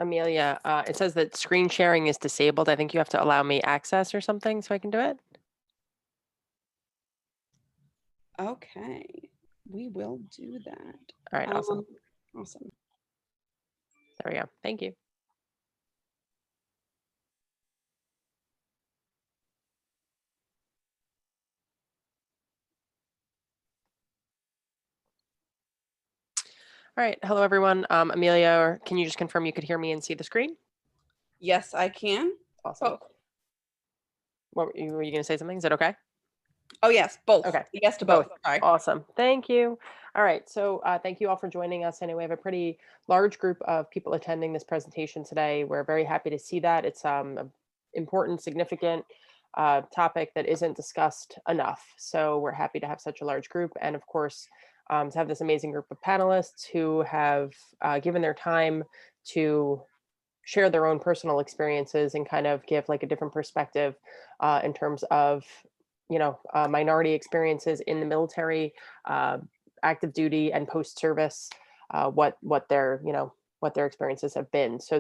Amelia, it says that screen sharing is disabled. I think you have to allow me access or something so I can do it. Okay, we will do that. All right, awesome. Awesome. There we go. Thank you. All right. Hello, everyone. Amelia, can you just confirm you could hear me and see the screen? Yes, I can. Awesome. Both. Were you going to say something? Is that okay? Oh, yes, both. Okay. Yes to both. Sorry. Awesome. Thank you. All right. So thank you all for joining us. I know we have a pretty large group of people attending this presentation today. We're very happy to see that. It's an important, significant topic that isn't discussed enough. So we're happy to have such a large group. And of course, to have this amazing group of panelists who have given their time to share their own personal experiences and kind of give like a different perspective in terms of minority experiences in the military, uh, active duty and post service, what their experiences have been. So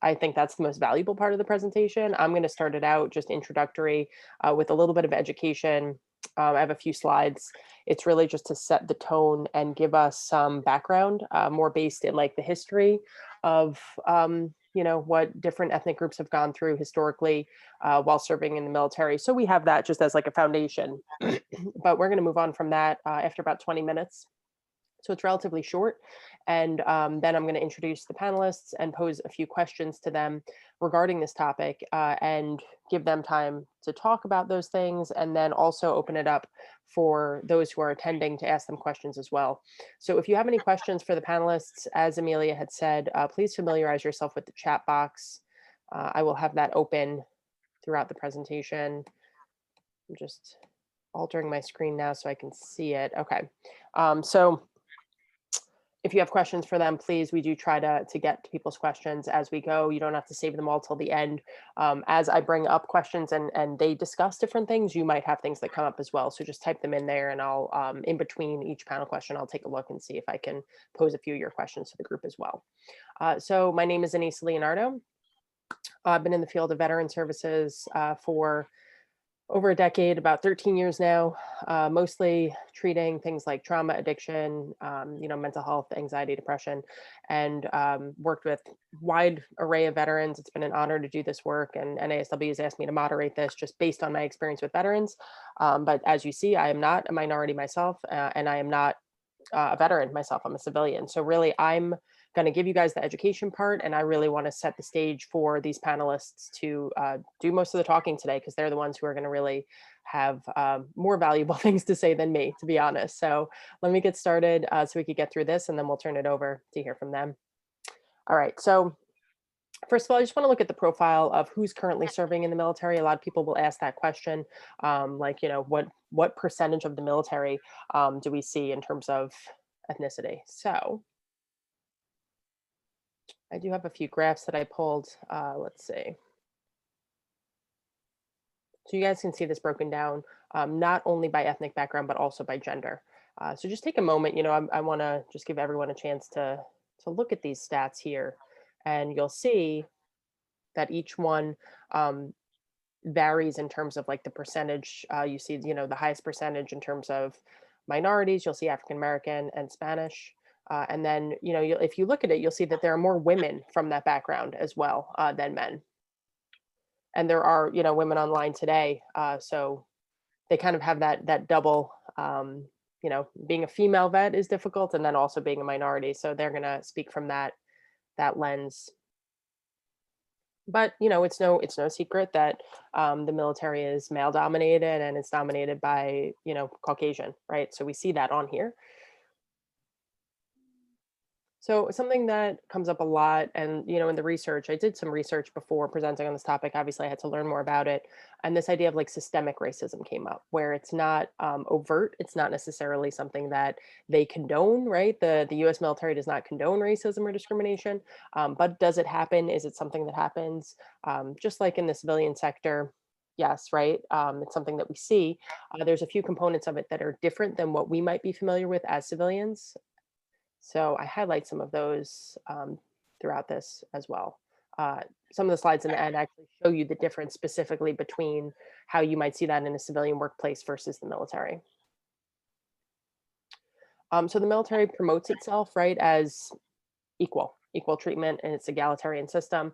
I think that's the most valuable part of the presentation. I'm going to start it out just introductory with a little bit of education. I have a few slides. It's really just to set the tone and give us some background, more based in like the history of what different ethnic groups have gone through historically while serving in the military. So we have that just as like a foundation. But we're going to move on from that after about 20 minutes. So it's relatively short. And then I'm going to introduce the panelists and pose a few questions to them regarding this topic and give them time to talk about those things, and then also open it up for those who are attending to ask them questions as well. So if you have any questions for the panelists, as Amelia had said, please familiarize yourself with the chat box. I will have that open throughout the presentation. I'm just altering my screen now so I can see it. Okay. So if you have questions for them, please, we do try to get to people's questions as we go. You don't have to save them all till the end. As I bring up questions and they discuss different things, you might have things that come up as well. So just type them in there, and I'll, in between each panel question, I'll take a look and see if I can pose a few of your questions to the group as well. So my name is Anise Leonardo. I've been in the field of veteran services for over a decade, about 13 years now, mostly treating things like trauma, addiction, mental health, anxiety, depression, and worked with wide array of veterans. It's been an honor to do this work, and NASW has asked me to moderate this just based on my experience with veterans. But as you see, I am not a minority myself, and I am not a veteran myself. I'm a civilian. So really, I'm going to give you guys the education part, and I really want to set the stage for these panelists to do most of the talking today, because they're the ones who are going to really have more valuable things to say than me, to be honest. So let me get started so we could get through this, and then we'll turn it over to hear from them. All right. So first of all, I just want to look at the profile of who's currently serving in the military. A lot of people will ask that question, what percentage of the military do we see in terms of ethnicity? So I do have a few graphs that I pulled. Let's see. So you guys can see this broken down, not only by ethnic background, but also by gender. So just take a moment, I want to just give everyone a chance to look at these stats here, and you'll see that each one varies in terms of like the percentage. You see, the highest percentage in terms of minorities, you'll see African American and Spanish. And then, if you look at it, you'll see that there are more women from that background as well than men. And there are, women online today. So they kind of have that double, being a female vet is difficult, and then also being a minority. So they're going to speak from that lens. But it's no secret that the military is male dominated, and it's dominated by Caucasian, right? So we see that on here. So something that comes up a lot, and in the research, I did some research before presenting on this topic. Obviously, I had to learn more about it, and this idea of like systemic racism came up, where it's not overt. It's not necessarily something that they condone, right? The U.S. military does not condone racism or discrimination, but does it happen? Is it something that happens? Just like in the civilian sector. Yes, right. It's something that we see. There's a few components of it that are different than what we might be familiar with as civilians. So I highlight some of those throughout this as well. Some of the slides in the end actually show you the difference specifically between how you might see that in a civilian workplace versus the military. So the military promotes itself, right, as equal treatment, and its egalitarian system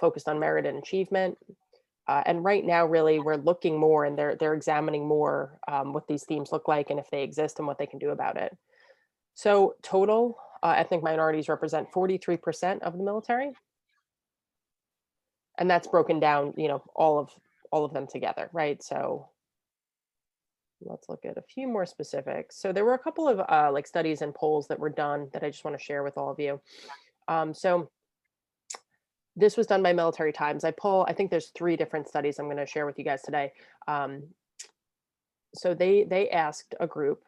focused on merit and achievement. And right now, really, we're looking more, and they're examining more what these themes look like, and if they exist, and what they can do about it. So total ethnic minorities represent 43% of the military, and that's broken down, all of them together, right? So let's look at a few more specifics. So there were a couple of like studies and polls that were done that I just want to share with all of you. So this was done by Military Times. I think there's 3 different studies I'm going to share with you guys today. Um, so they asked a group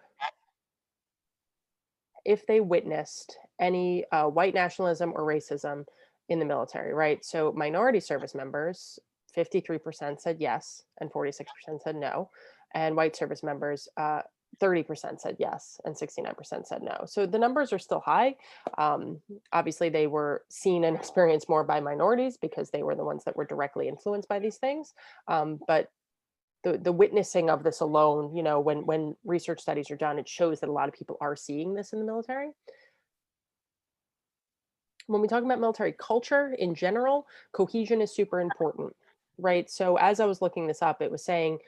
if they witnessed any white nationalism or racism in the military, right? So minority service members, 53% said yes, and 46% said no. And white service members, 30% said yes, and 69% said no. So the numbers are still high. Obviously, they were seen and experienced more by minorities because they were the ones that were directly influenced by these things. But the witnessing of this alone, when research studies are done, it shows that a lot of people are seeing this in the military. When we talk about military culture in general, cohesion is super important, right? So as I was looking this up, it was saying,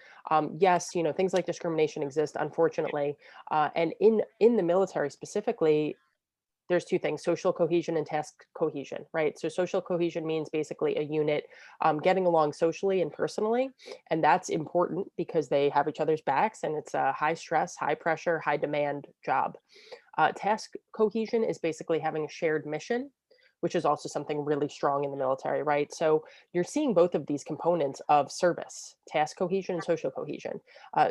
yes, things like discrimination exist, unfortunately, and in the military specifically, there's 2 things: social cohesion and task cohesion, right? So social cohesion means basically a unit getting along socially and personally, and that's important because they have each other's backs, and it's a high stress, high pressure, high demand job. Task cohesion is basically having a shared mission, which is also something really strong in the military, right? So you're seeing both of these components of service: task cohesion and social cohesion.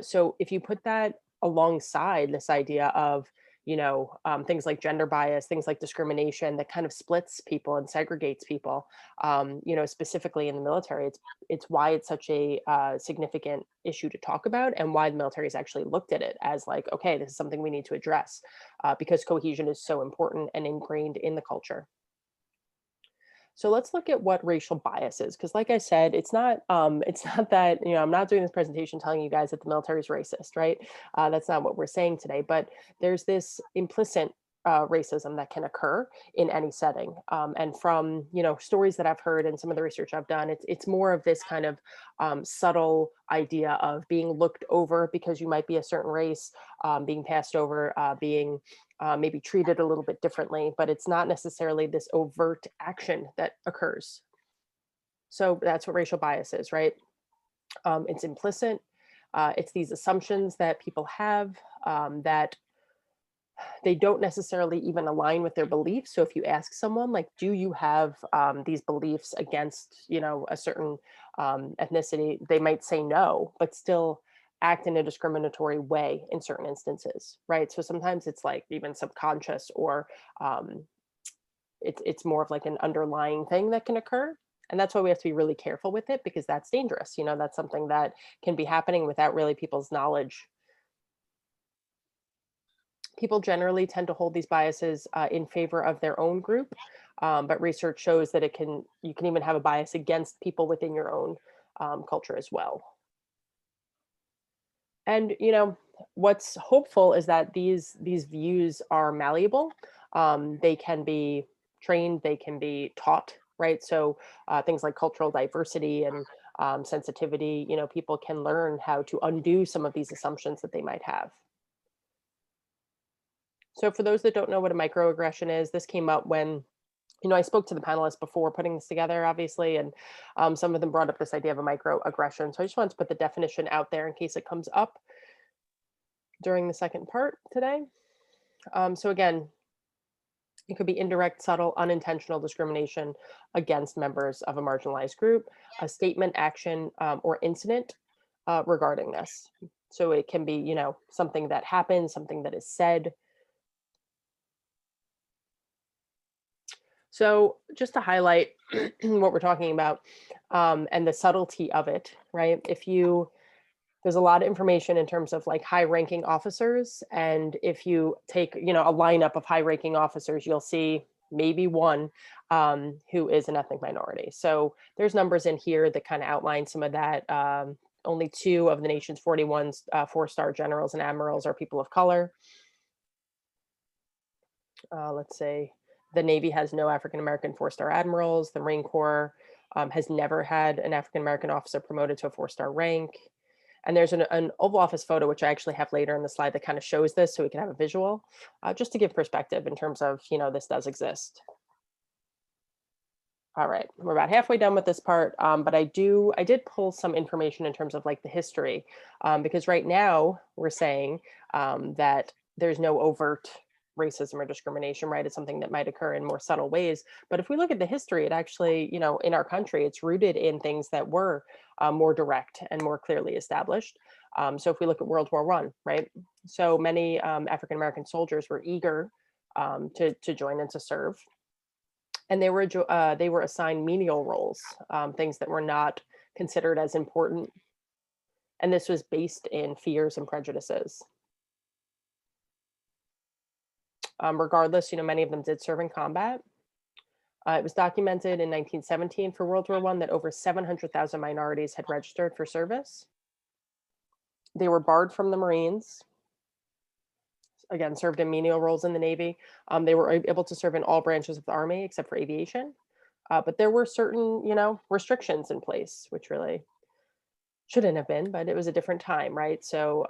So if you put that alongside this idea of things like gender bias, things like discrimination that kind of splits people and segregates people, specifically in the military, it's why it's such a significant issue to talk about, and why the military has actually looked at it as like, okay, this is something we need to address, because cohesion is so important and ingrained in the culture. So let's look at what racial bias is, because like I said, it's not that, I'm not doing this presentation telling you guys that the military is racist, right? That's not what we're saying today, but there's this implicit racism that can occur in any setting. And from, stories that I've heard and some of the research I've done, it's more of this kind of subtle idea of being looked over because you might be a certain race, being passed over, being maybe treated a little bit differently, but it's not necessarily this overt action that occurs. So that's what racial bias is, right? It's implicit. It's these assumptions that people have that they don't necessarily even align with their beliefs. So if you ask someone, like, do you have these beliefs against, a certain ethnicity, they might say no, but still act in a discriminatory way in certain instances, right? So sometimes it's like even subconscious, or it's more of like an underlying thing that can occur. And that's why we have to be really careful with it, because that's dangerous. That's something that can be happening without really people's knowledge. People generally tend to hold these biases in favor of their own group, but research shows that you can even have a bias against people within your own culture as well. And what's hopeful is that these views are malleable. They can be trained, they can be taught, right? So things like cultural diversity and sensitivity, people can learn how to undo some of these assumptions that they might have. So for those that don't know what a microaggression is, this came up when, I spoke to the panelists before putting this together, obviously, and some of them brought up this idea of a microaggression. So I just wanted to put the definition out there in case it comes up during the second part today. So again, it could be indirect, subtle, unintentional discrimination against members of a marginalized group, a statement, action, or incident regarding this. So it can be, something that happens, something that is said. So just to highlight what we're talking about, and the subtlety of it, right? There's a lot of information in terms of like high ranking officers. And if you take, a lineup of high ranking officers, you'll see maybe one who is an ethnic minority. So there's numbers in here that kind of outline some of that. Only two of the nation's 41 four-star generals and admirals are people of color. Let's say the Navy has no African American four-star admirals. The Marine Corps has never had an African American officer promoted to a four-star rank. And there's an Oval Office photo, which I actually have later in the slide that kind of shows this so we can have a visual, just to give perspective in terms of, this does exist. All right, we're about halfway done with this part, but I did pull some information in terms of like the history, because right now we're saying that there's no overt racism or discrimination, right? It's something that might occur in more subtle ways. But if we look at the history, it actually, in our country, it's rooted in things that were more direct and more clearly established. So if we look at World War I, right? So many African American soldiers were eager to join and to serve, and they were assigned menial roles, things that were not considered as important, and this was based in fears and prejudices. Regardless, many of them did serve in combat. It was documented in 1917 for World War I that over 700,000 minorities had registered for service. They were barred from the Marines. Again, served in menial roles in the Navy. They were able to serve in all branches of the Army except for aviation. But there were certain, restrictions in place, which really shouldn't have been, but it was a different time, right? So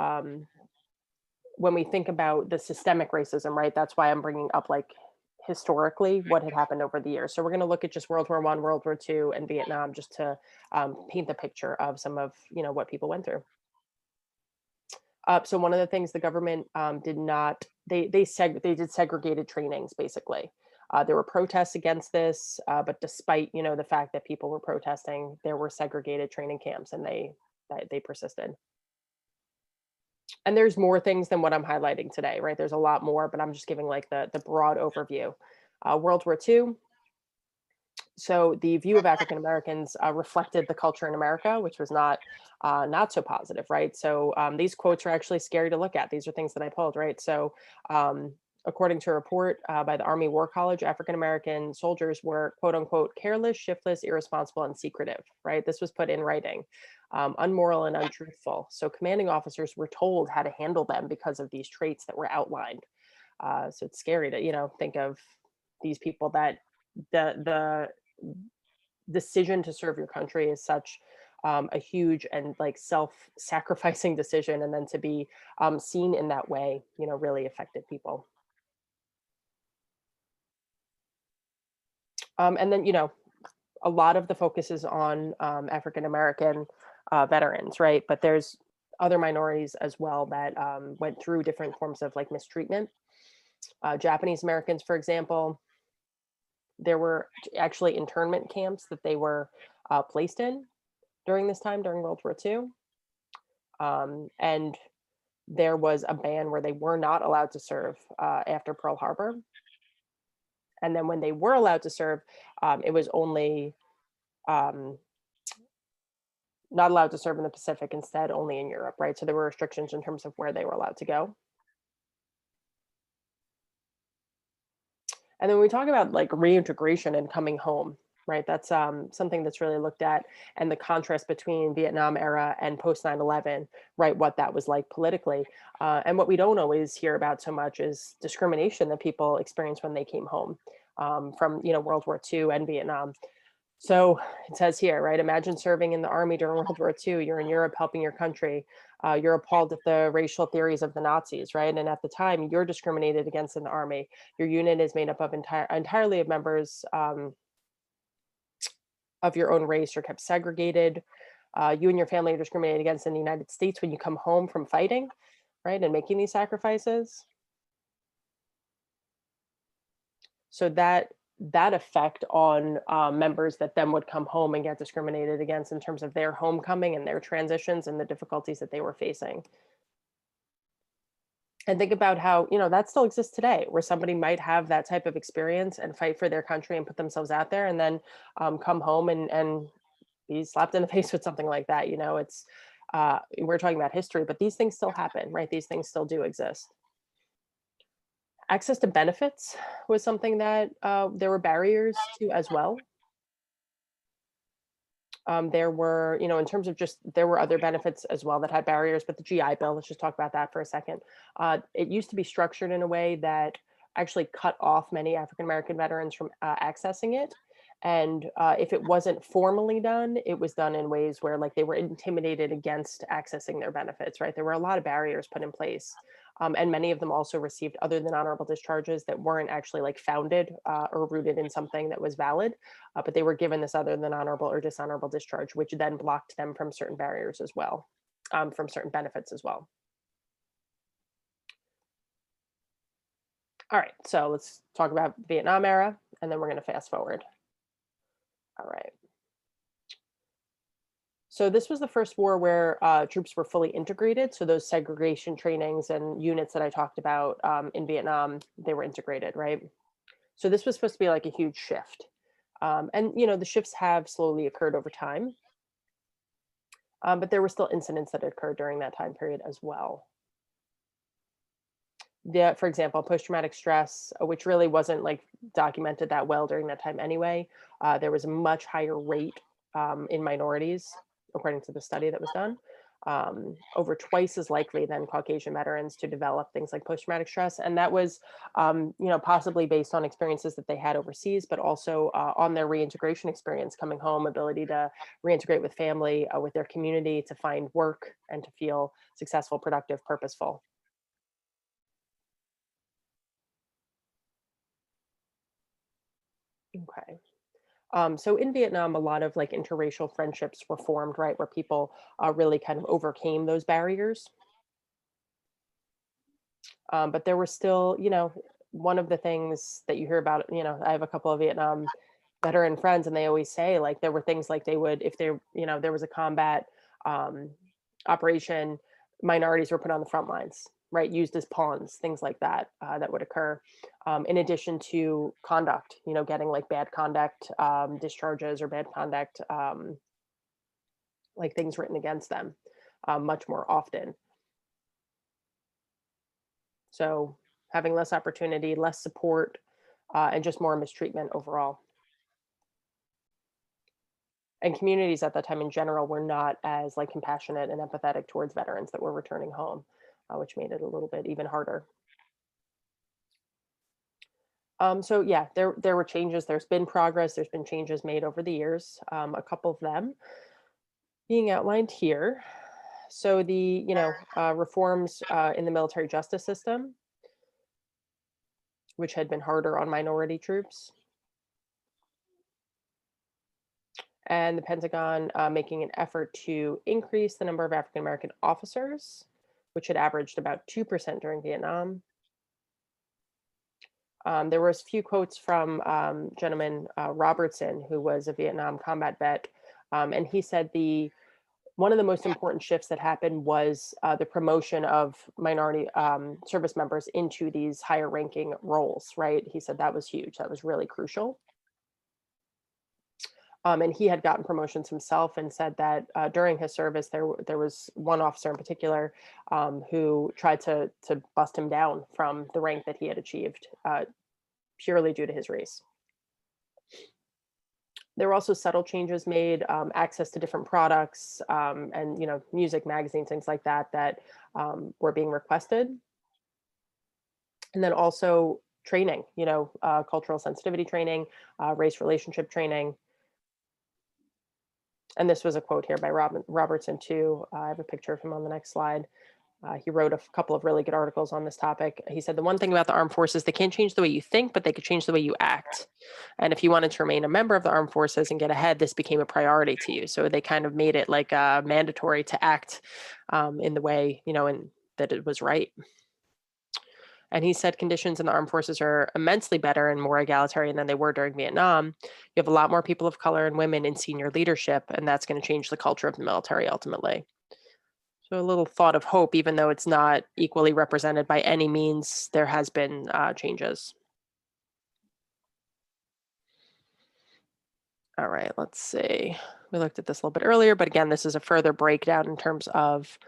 when we think about the systemic racism, right, that's why I'm bringing up like historically what had happened over the years. So we're going to look at just World War I, World War II, and Vietnam just to paint the picture of some of, what people went through. So one of the things the government did not, they did segregated trainings basically. There were protests against this, but despite the fact that people were protesting, there were segregated training camps, and they persisted. And there's more things than what I'm highlighting today, right? There's a lot more, but I'm just giving like the broad overview. World War II. So the view of African Americans reflected the culture in America, which was not so positive, right? So these quotes are actually scary to look at. These are things that I pulled, right? So according to a report by the Army War College, African American soldiers were quote unquote careless, shiftless, irresponsible, and secretive, right? This was put in writing. Unmoral and untruthful. So commanding officers were told how to handle them because of these traits that were outlined. So it's scary to think of these people that the decision to serve your country is such a huge and like self-sacrificing decision, and then to be seen in that way, really affected people. And then a lot of the focus is on African American veterans, right? But there's other minorities as well that went through different forms of like mistreatment. Japanese Americans, for example, there were actually internment camps that they were placed in during this time, during World War II. And there was a ban where they were not allowed to serve after Pearl Harbor. And then when they were allowed to serve, it was only um, not allowed to serve in the Pacific, instead only in Europe, right? So there were restrictions in terms of where they were allowed to go. And then when we talk about like reintegration and coming home, right? That's something that's really looked at, and the contrast between Vietnam era and post 9/11, right? What that was like politically. And what we don't always hear about so much is discrimination that people experienced when they came home from, World War II and Vietnam. So it says here, right? Imagine serving in the army during World War II. You're in Europe helping your country. You're appalled at the racial theories of the Nazis, right? And at the time, you're discriminated against in the army. Your unit is made up of entirely of members of your own race. You're kept segregated. You and your family are discriminated against in the United States when you come home from fighting, right? And making these sacrifices. So that effect on members that then would come home and get discriminated against in terms of their homecoming and their transitions and the difficulties that they were facing. And think about how, that still exists today, where somebody might have that type of experience and fight for their country and put themselves out there, and then come home and be slapped in the face with something like that. It's we're talking about history, but these things still happen, right? These things still do exist. Access to benefits was something that there were barriers to as well. There were, in terms of just, there were other benefits as well that had barriers, but the GI Bill, let's just talk about that for a second. It used to be structured in a way that actually cut off many African American veterans from accessing it. And if it wasn't formally done, it was done in ways where, like, they were intimidated against accessing their benefits, right? There were a lot of barriers put in place. And many of them also received other than honorable discharges that weren't actually like founded or rooted in something that was valid, but they were given this other than honorable or dishonorable discharge, which then blocked them from certain barriers as well, from certain benefits as well. All right, so let's talk about Vietnam era, and then we're going to fast forward. All right. So this was the first war where troops were fully integrated. So those segregation trainings and units that I talked about in Vietnam, they were integrated, right? So this was supposed to be like a huge shift. And the shifts have slowly occurred over time, but there were still incidents that occurred during that time period as well. For example, post-traumatic stress, which really wasn't like documented that well during that time anyway. There was a much higher rate in minorities, according to the study that was done. Over twice as likely than Caucasian veterans to develop things like post-traumatic stress, and that was, possibly based on experiences that they had overseas, but also on their reintegration experience coming home, ability to reintegrate with family, with their community, to find work, and to feel successful, productive, purposeful. Okay. So in Vietnam, a lot of like interracial friendships were formed, right, where people really kind of overcame those barriers. But there were still, one of the things that you hear about, I have a couple of Vietnam veteran friends, and they always say like there were things like they would, if there, there was a combat um, operation, minorities were put on the front lines, right, used as pawns, things like that, that would occur. In addition to conduct, getting like bad conduct discharges or bad conduct, like things written against them much more often. So having less opportunity, less support, and just more mistreatment overall. And communities at that time in general were not as like compassionate and empathetic towards veterans that were returning home, which made it a little bit even harder. So yeah, there were changes. There's been progress. There's been changes made over the years. A couple of them being outlined here. So the reforms in the military justice system, which had been harder on minority troops, and the Pentagon making an effort to increase the number of African American officers, which had averaged about 2% during Vietnam. There was a few quotes from gentleman Robertson, who was a Vietnam combat vet, and he said the one of the most important shifts that happened was the promotion of minority service members into these higher ranking roles. Right? He said that was huge. That was really crucial. And he had gotten promotions himself, and said that during his service, there was one officer in particular who tried to bust him down from the rank that he had achieved, purely due to his race. There were also subtle changes made, access to different products, and music, magazines, things like that that were being requested, and then also training, cultural sensitivity training, race relationship training. And this was a quote here by Robertson too. I have a picture of him on the next slide. He wrote a couple of really good articles on this topic. He said the one thing about the armed forces, they can't change the way you think, but they could change the way you act. And if you wanted to remain a member of the armed forces and get ahead, this became a priority to you. So they kind of made it like mandatory to act in the way, and that it was right. And he said conditions in the armed forces are immensely better and more egalitarian than they were during Vietnam. You have a lot more people of color and women in senior leadership, and that's going to change the culture of the military ultimately. So a little thought of hope, even though it's not equally represented by any means, there has been changes. All right, let's see. We looked at this a little bit earlier, but again, this is a further breakdown in terms of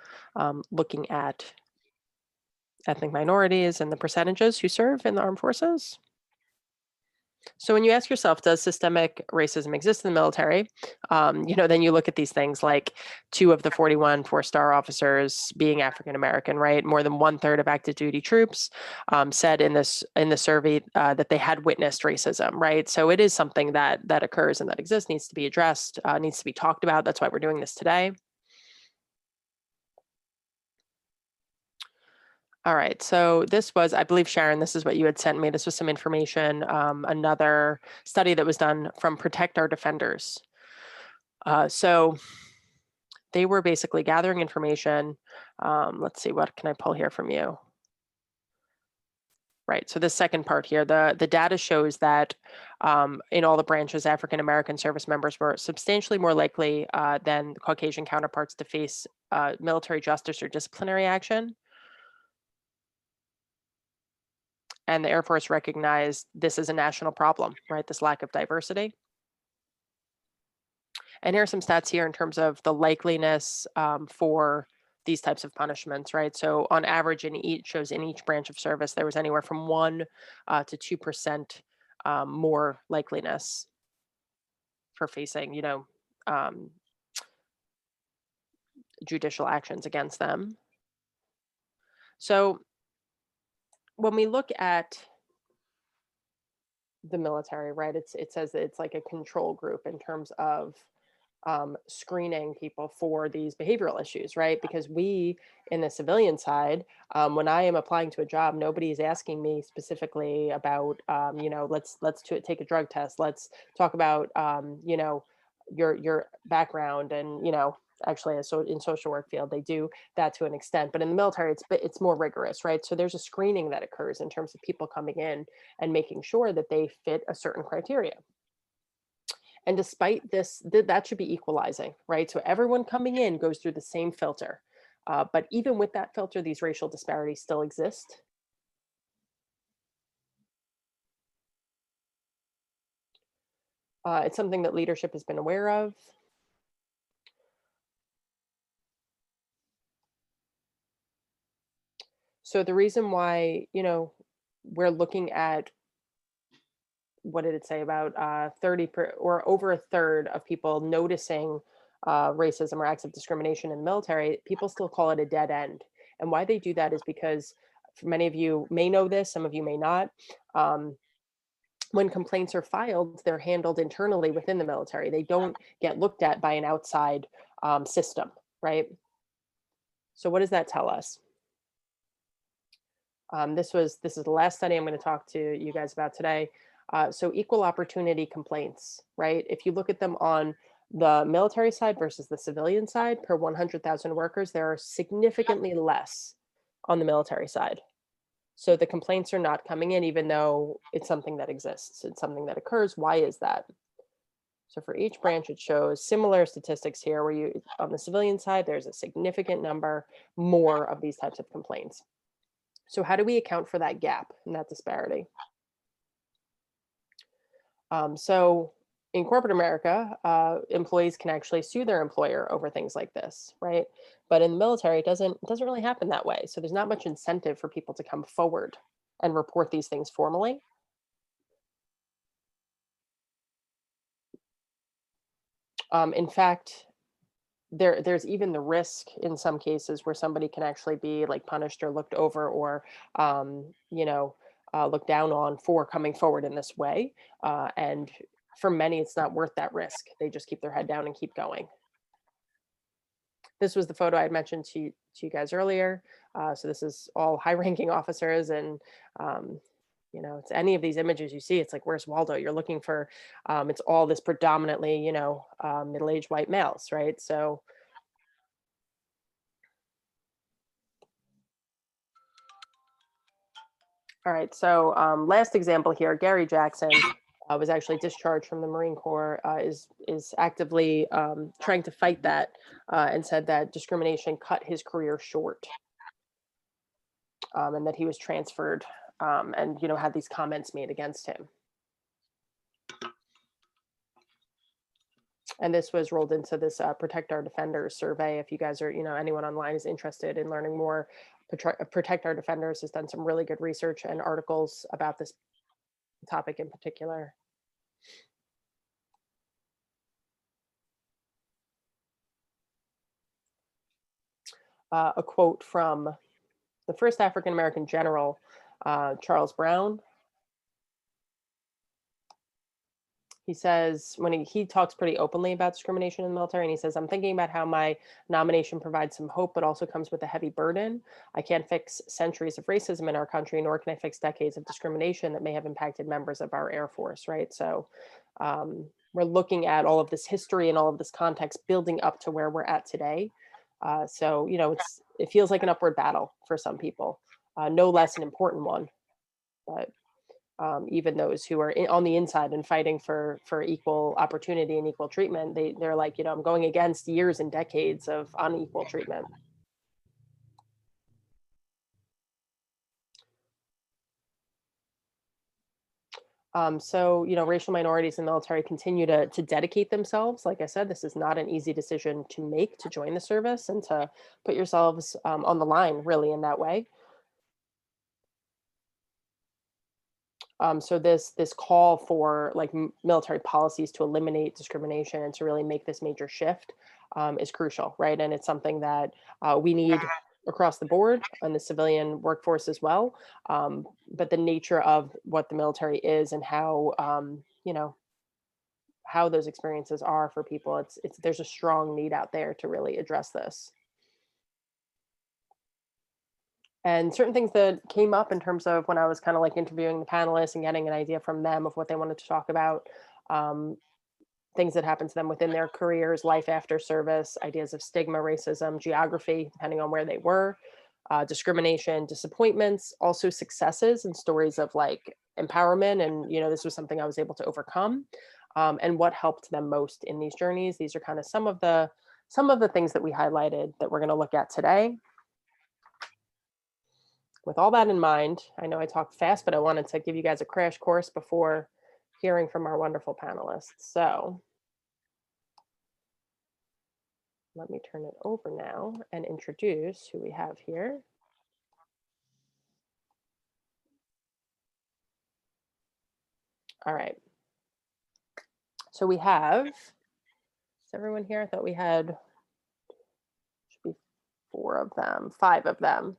looking at ethnic minorities, and the percentages who serve in the armed forces. So when you ask yourself, does systemic racism exist in the military? Then you look at these things like 2 of the 41 four-star officers being African American, right? More than 1/3 of active duty troops said in the survey that they had witnessed racism, right? So it is something that occurs and that exists, needs to be addressed, needs to be talked about. That's why we're doing this today. All right. So this was, I believe, Sharon, this is what you had sent me. This was some information, another study that was done from Protect Our Defenders. So they were basically gathering information. Let's see, what can I pull here from you? Right. So the second part here, the data shows that in all the branches, African American service members were substantially more likely than Caucasian counterparts to face military justice or disciplinary action. And the Air Force recognized this as a national problem, right? This lack of diversity. And here are some stats here in terms of the likeliness for these types of punishments, right? So on average, in each branch of service, there was anywhere from 1 to 2% more likeliness for facing, um, judicial actions against them. So when we look at the military, right, it says that it's like a control group in terms of screening people for these behavioral issues, right? Because we, in the civilian side, when I am applying to a job, nobody is asking me specifically about, take a drug test. Let's talk about, your background, and actually, so in social work field, they do that to an extent, but in the military, it's more rigorous, right? So there's a screening that occurs in terms of people coming in and making sure that they fit a certain criteria. And despite this, that should be equalizing, right? So everyone coming in goes through the same filter. But even with that filter, these racial disparities still exist. It's something that leadership has been aware of. So the reason why, we're looking at, what did it say, about or over a third of people noticing racism or acts of discrimination in the military, people still call it a dead end. And why they do that is because, many of you may know this, some of you may not. Um, when complaints are filed, they're handled internally within the military. They don't get looked at by an outside system, right? So what does that tell us? This is the last study I'm going to talk to you guys about today. So equal opportunity complaints, right? If you look at them on the military side versus the civilian side, per 100,000 workers, there are significantly less on the military side. So the complaints are not coming in, even though it's something that exists. It's something that occurs. Why is that? So for each branch, it shows similar statistics here, where on the civilian side, there's a significant number more of these types of complaints. So how do we account for that gap and that disparity? So in corporate America, employees can actually sue their employer over things like this, right? But in the military, it doesn't really happen that way. So there's not much incentive for people to come forward and report these things formally. In fact, there's even the risk in some cases where somebody can actually be like punished or looked over, or looked down on for coming forward in this way. And for many, it's not worth that risk. They just keep their head down and keep going. This was the photo I had mentioned to you guys earlier. So this is all high-ranking officers, and it's any of these images you see. It's like, where's Waldo? You're looking for. It's all this predominantly, middle-aged white males, right? So. All right. So last example here, Gary Jackson was actually discharged from the Marine Corps. Is actively trying to fight that, and said that discrimination cut his career short, and that he was transferred, and had these comments made against him. And this was rolled into this Protect Our Defenders survey. If you guys are, anyone online is interested in learning more, Protect Our Defenders has done some really good research and articles about this topic in particular. A quote from the first African American general, Charles Brown. He says, when he talks pretty openly about discrimination in the military, and he says, "I'm thinking about how my nomination provides some hope, but also comes with a heavy burden. I can't fix centuries of racism in our country, nor can I fix decades of discrimination that may have impacted members of our Air Force," right? So we're looking at all of this history and all of this context building up to where we're at today. So, it feels like an upward battle for some people, no less an important one. But even those who are on the inside and fighting for equal opportunity and equal treatment, they're like, I'm going against years and decades of unequal treatment. So, racial minorities in the military continue to dedicate themselves. Like I said, this is not an easy decision to make, to join the service and to put yourselves on the line, really, in that way. So this call for like military policies to eliminate discrimination and to really make this major shift is crucial, right? And it's something that we need across the board on the civilian workforce as well. But the nature of what the military is and how how those experiences are for people, it's there's a strong need out there to really address this. And certain things that came up in terms of when I was kind of like interviewing the panelists and getting an idea from them of what they wanted to talk about, um, things that happened to them within their careers, life after service, ideas of stigma, racism, geography, depending on where they were, discrimination, disappointments, also successes and stories of like empowerment. And, this was something I was able to overcome, and what helped them most in these journeys. These are kind of some of the things that we highlighted that we're going to look at today. With all that in mind, I know I talked fast, but I wanted to give you guys a crash course before hearing from our wonderful panelists. So let me turn it over now and introduce who we have here. All right. So we have, is everyone here? I thought we had, should be 5 of them.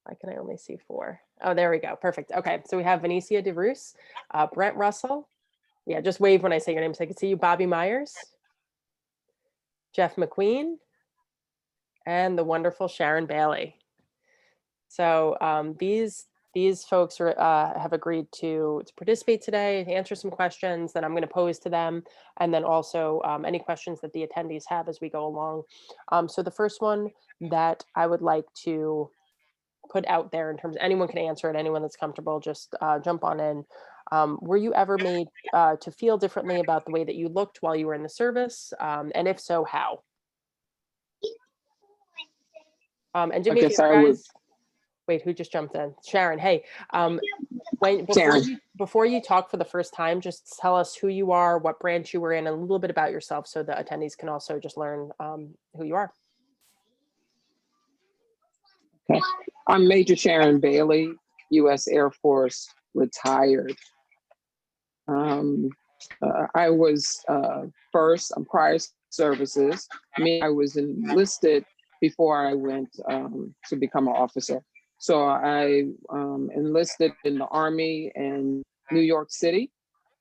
Why can I only see 4? Oh, there we go. Perfect. Okay. So we have Venetia DeRoos, Brent Russell. Yeah, just wave when I say your name so I can see you. Bobby Myers, Jeff Mcqueen, and the wonderful Sharon Bailey. So these folks have agreed to participate today, to answer some questions that I'm going to pose to them, and then also any questions that the attendees have as we go along. So the first one that I would like to put out there, in terms of anyone can answer it, anyone that's comfortable, just jump on in. Were you ever made to feel differently about the way that you looked while you were in the service? And if so, how? And do me a favor, guys. Wait, who just jumped in? Sharon, hey. Before you talk for the first time, just tell us who you are, what branch you were in, and a little bit about yourself so the attendees can also just learn who you are. Okay. I'm Major Sharon Bailey, U.S. Air Force, retired. I was first on prior services. I was enlisted before I went to become an officer. So I enlisted in the Army in New York City,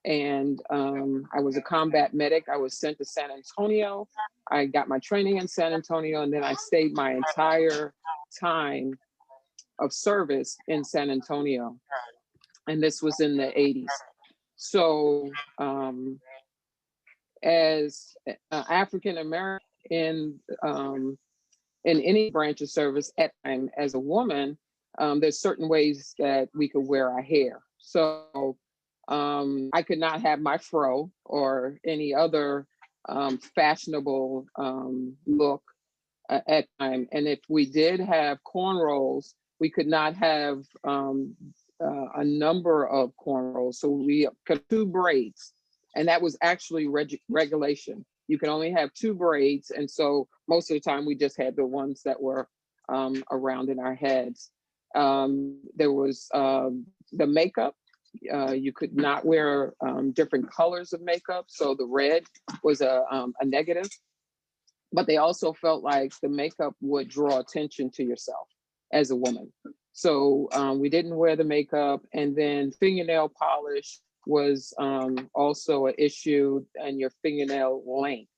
and I was a combat medic. I was sent to San Antonio. I got my training in San Antonio, and then I stayed my entire time of service in San Antonio. And this was in the 80s. So as African American in any branch of service at time as a woman, there's certain ways that we could wear our hair. So I could not have my fro or any other fashionable look at time. And if we did have cornrows, we could not have a number of cornrows. So we could have 2 braids. And that was actually regulation. You can only have 2 braids. And so most of the time we just had the ones that were around in our heads. There was the makeup. You could not wear different colors of makeup. So the red was a negative, but they also felt like the makeup would draw attention to yourself as a woman. So we didn't wear the makeup. And then fingernail polish was also an issue, and your fingernail length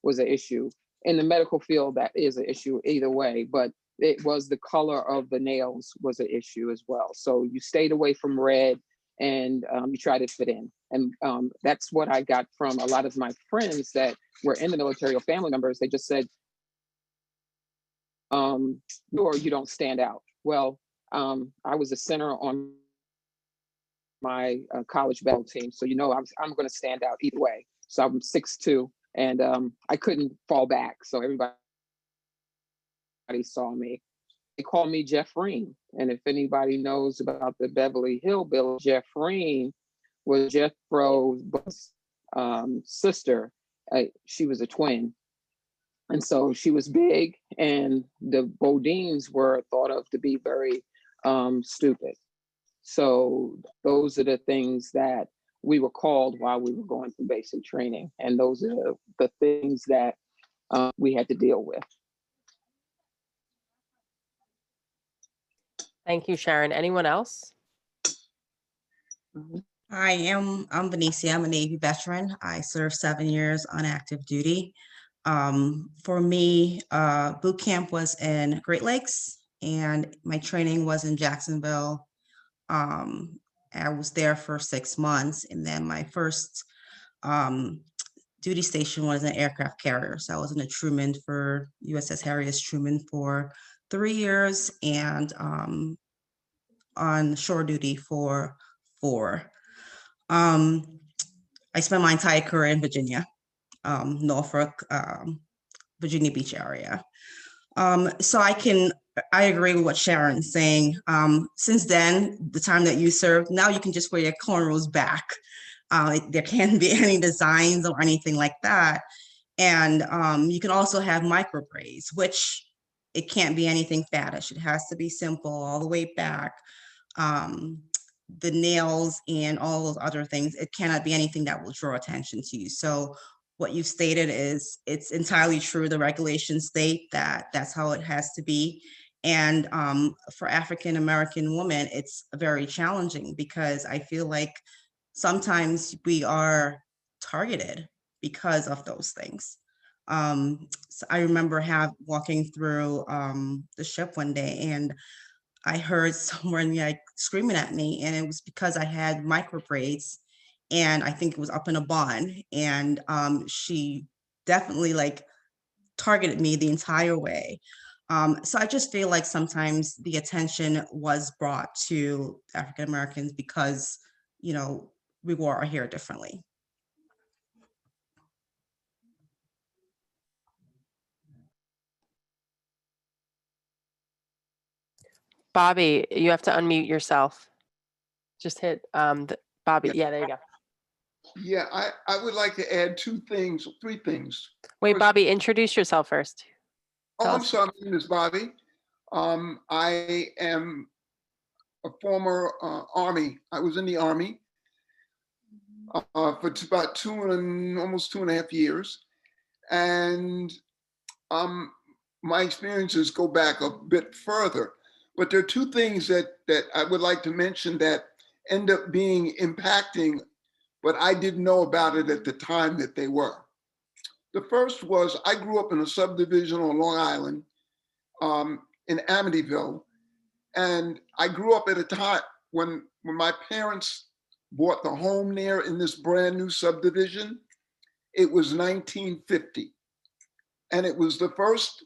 was an issue. In the medical field, that is an issue either way, but it was the color of the nails was an issue as well. So you stayed away from red, and you try to fit in. And that's what I got from a lot of my friends that were in the military or family members. They just said, or you don't stand out. Well, I was a center on my college ball team. So, I'm going to stand out either way. So I'm 6'2", and I couldn't fall back. So everybody saw me. They call me Jeffreen. And if anybody knows about the Beverly Hillbillies, Jeffreen was Jethro's sister. She was a twin. And so she was big, and the Bodines were thought of to be very stupid. So those are the things that we were called while we were going through basic training. And those are the things that we had to deal with. Thank you, Sharon. Anyone else? Hi, I'm Benicia. I'm a Navy veteran. I served 7 years on active duty. For me, boot camp was in Great Lakes, and my training was in Jacksonville. I was there for 6 months, and then my first duty station was an aircraft carrier. So I was in a Truman for USS Harriet Truman for 3 years, and on shore duty for 4. I spent my entire career in Virginia, Norfolk, Virginia Beach area. So I agree with what Sharon's saying. Since then, the time that you served, now you can just wear your cornrows back. There can't be any designs or anything like that. And you can also have micro braids, which it can't be anything faddish. It has to be simple all the way back. The nails and all those other things, it cannot be anything that will draw attention to you. So what you stated it's entirely true. The regulations state that that's how it has to be. And for African American women, it's very challenging because I feel like sometimes we are targeted because of those things. So I remember walking through the ship one day, and I heard someone like screaming at me, and it was because I had micro braids, and I think it was up in a bun, and she definitely like targeted me the entire way. So I just feel like sometimes the attention was brought to African Americans because, we wore our hair differently. Bobby, you have to unmute yourself. Just hit Bobby. Yeah, there you go. Yeah, I would like to add three things. Wait, First, Bobby, introduce yourself first. I'm sorry, my name is Bobby. I am a former Army. I was in the Army for about almost 2.5 years. And my experiences go back a bit further. But there are two things that I would like to mention that end up being impacting, but I didn't know about it at the time that they were. The first was I grew up in a subdivision on Long Island in Amityville. And I grew up at a time when my parents bought the home there in this brand new subdivision. It was 1950. And it was the first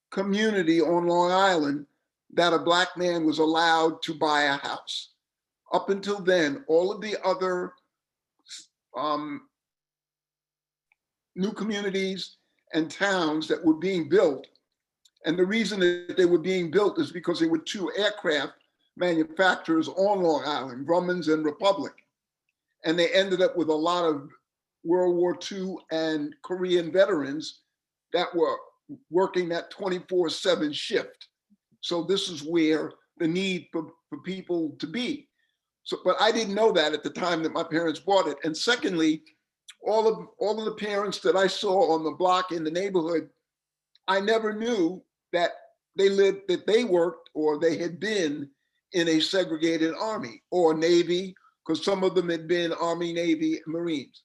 community on Long Island that a Black man was allowed to buy a house. Up until then, all of the other new communities and towns that were being built, and the reason that they were being built is because there were 2 aircraft manufacturers on Long Island, Grumman's and Republic. And they ended up with a lot of World War II and Korean veterans that were working that 24/7 shift. So this is where the need for people to be. So, but I didn't know that at the time that my parents bought it. And secondly, all of the parents that I saw on the block in the neighborhood, I never knew that that they worked or they had been in a segregated Army or Navy, because some of them had been Army, Navy, Marines.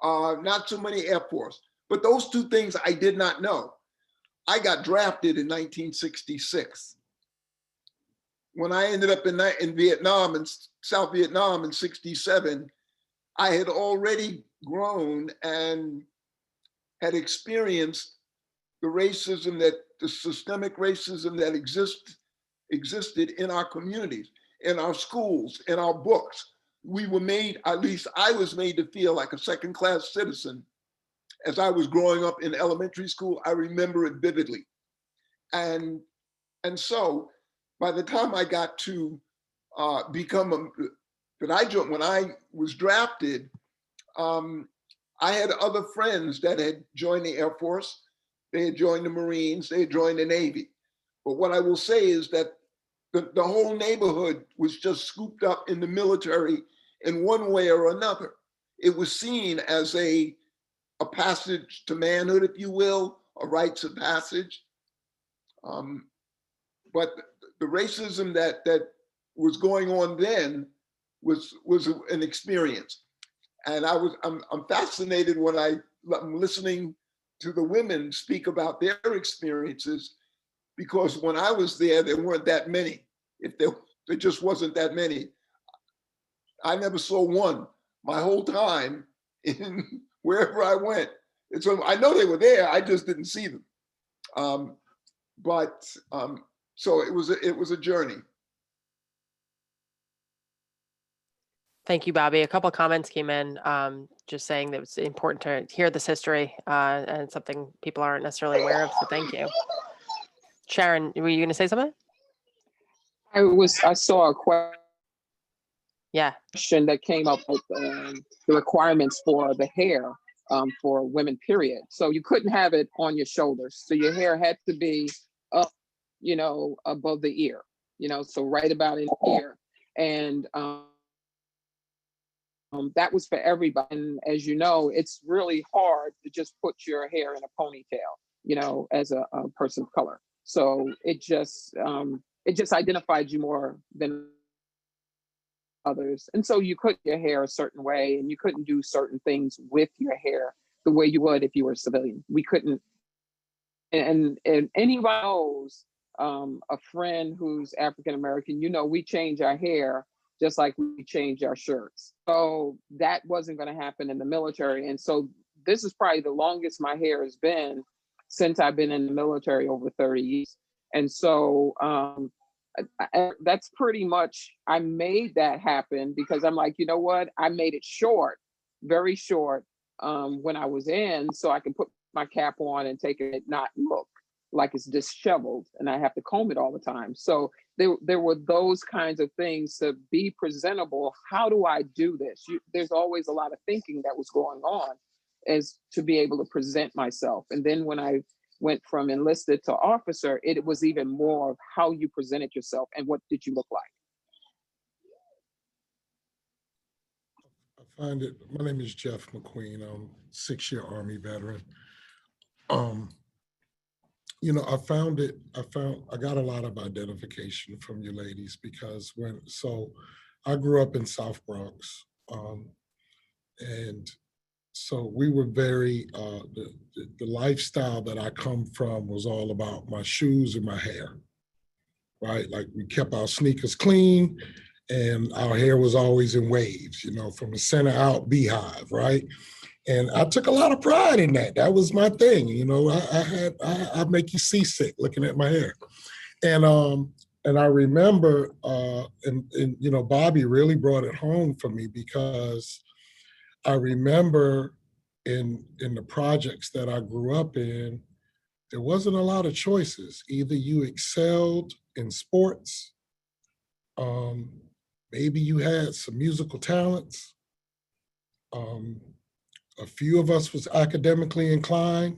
Not so many Air Force. But those two things I did not know. I got drafted in 1966. When I ended up in Vietnam, in South Vietnam in 67, I had already grown and had experienced the systemic racism that existed in our communities, in our schools, in our books. We were made, at least I was made to feel like a second-class citizen. As I was growing up in elementary school, I remember it vividly. And so by the time I got to when I was drafted, I had other friends that had joined the Air Force, they had joined the Marines, they had joined the Navy. But what I will say is that the whole neighborhood was just scooped up in the military in one way or another. It was seen as a passage to manhood, if you will, a rites of passage. But the racism that was going on then was an experience. And I'm fascinated when I'm listening to the women speak about their experiences, because when I was there weren't that many. If there just wasn't that many. I never saw one my whole time in wherever I went. And so I know they were there, I just didn't see them. So it was a journey. Thank you, Bobby. A couple of comments came in just saying that it's important to hear this history and it's something people aren't necessarily aware of. So thank you. Sharon, were you going to say something? I saw a question Yeah. that came up with the requirements for the hair for women, period. So you couldn't have it on your shoulders. So your hair had to be up, above the ear, so right about in here. And that was for everybody. And as you know, it's really hard to just put your hair in a ponytail, as a person of color. So it just identified you more than others. And so you cut your hair a certain way, and you couldn't do certain things with your hair the way you would if you were a civilian. We couldn't. And anybody knows a friend who's African American, we change our hair just like we change our shirts. So that wasn't going to happen in the military. And so this is probably the longest my hair has been since I've been in the military, over 30 years. And so that's pretty much, I made that happen because I'm like, you know what? I made it short, very short when I was in, so I can put my cap on and take it, not look like it's disheveled and I have to comb it all the time. So there were those kinds of things to be presentable. How do I do this? There's always a lot of thinking that was going on as to be able to present myself. And then when I went from enlisted to officer, it was even more of how you presented yourself and what did you look like. I find it, my name is Jeff Mcqueen. I'm 6-year Army veteran. I got a lot of identification from you ladies because I grew up in South Bronx. And so we were very, the lifestyle that I come from was all about my shoes and my hair, right? Like we kept our sneakers clean and our hair was always in waves, from the center out beehive, right? And I took a lot of pride in that. That was my thing, I make you seasick looking at my hair. And I remember, Bobby really brought it home for me because I remember in the projects that I grew up in, there wasn't a lot of choices. Either you excelled in sports, maybe you had some musical talents. A few of us was academically inclined,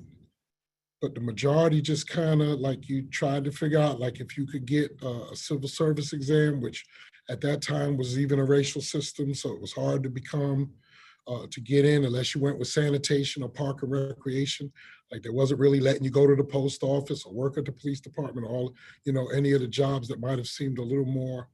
but the majority just kind of like you tried to figure out like if you could get a civil service exam, which at that time was even a racial system, so it was hard to become to get in unless you went with sanitation or park and recreation. Like there wasn't really letting you go to the post office or work at the police department, or all, you know, any of the jobs that might have seemed a little more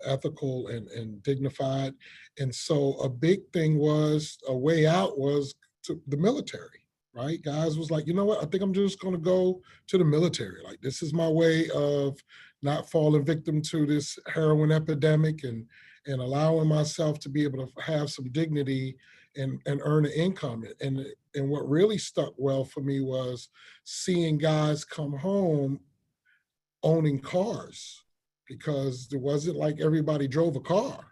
ethical and dignified. And so a big thing was, a way out was to the military, right? Guys was like, you know what, I think I'm just gonna go to the military. Like this is my way of not falling victim to this heroin epidemic and allowing myself to be able to have some dignity and earn an income. And what really stuck well for me was seeing guys come home owning cars, because there wasn't like everybody drove a car,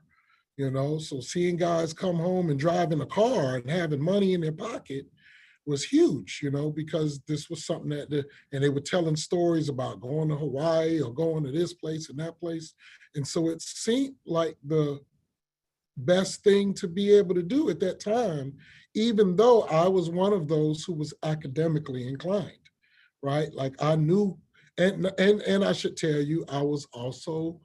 you know? So seeing guys come home and driving a car and having money in their pocket was huge, you know, because this was something and they were telling stories about going to Hawaii or going to this place and that place. And so it seemed like the best thing to be able to do at that time, even though I was one of those who was academically inclined, right? Like I knew, and I should tell you, I was also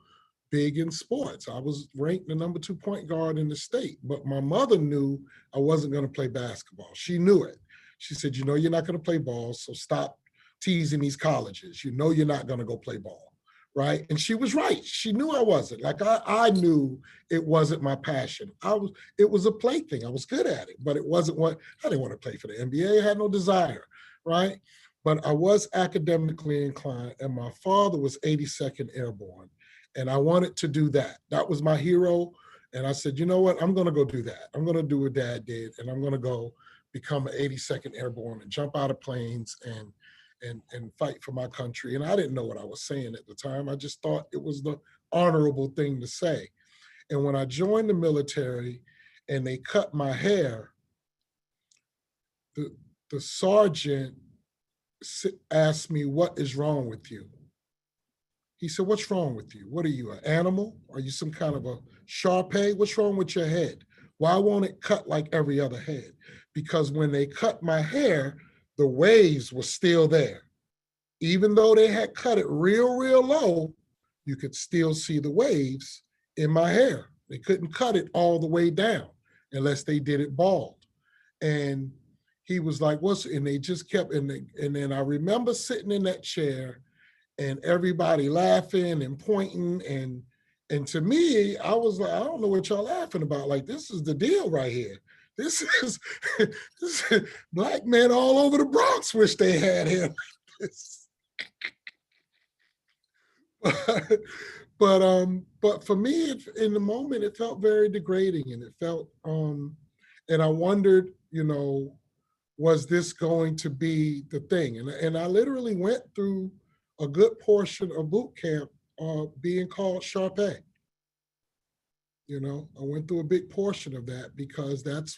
big in sports. I was ranked the #2 point guard in the state, but my mother knew I wasn't going to play basketball. She knew it. She said, you know, you're not going to play ball, so stop teasing these colleges. You know, you're not going to go play ball, right? And she was right. She knew I wasn't. Like I knew it wasn't my passion. It was a play thing. I was good at it, but it wasn't what, I didn't want to play for the NBA. I had no desire, right? But I was academically inclined, and my father was 82nd Airborne. And I wanted to do that. That was my hero. And I said, you know what? I'm going to go do that. I'm going to do what Dad did. And I'm going to go become an 82nd Airborne and jump out of planes and fight for my country. And I didn't know what I was saying at the time. I just thought it was the honorable thing to say. And when I joined the military and they cut my hair, the sergeant asked me, what is wrong with you? He said, what's wrong with you? What are you, an animal? Are you some kind of a Shar-Pei? What's wrong with your head? Why won't it cut like every other head? Because when they cut my hair, the waves were still there. Even though they had cut it real, real low, you could still see the waves in my hair. They couldn't cut it all the way down unless they did it bald. And he was like, and they just kept, and then I remember sitting in that chair and everybody laughing and pointing. And to me, I was like, I don't know what y'all laughing about. Like, this is the deal right here. This is Black men all over the Bronx wish they had hair like this. But for me, in the moment, it felt very degrading, and it felt, and I wondered, you know, was this going to be the thing? And I literally went through a good portion of boot camp being called Shar-Pei. You know, I went through a big portion of that because that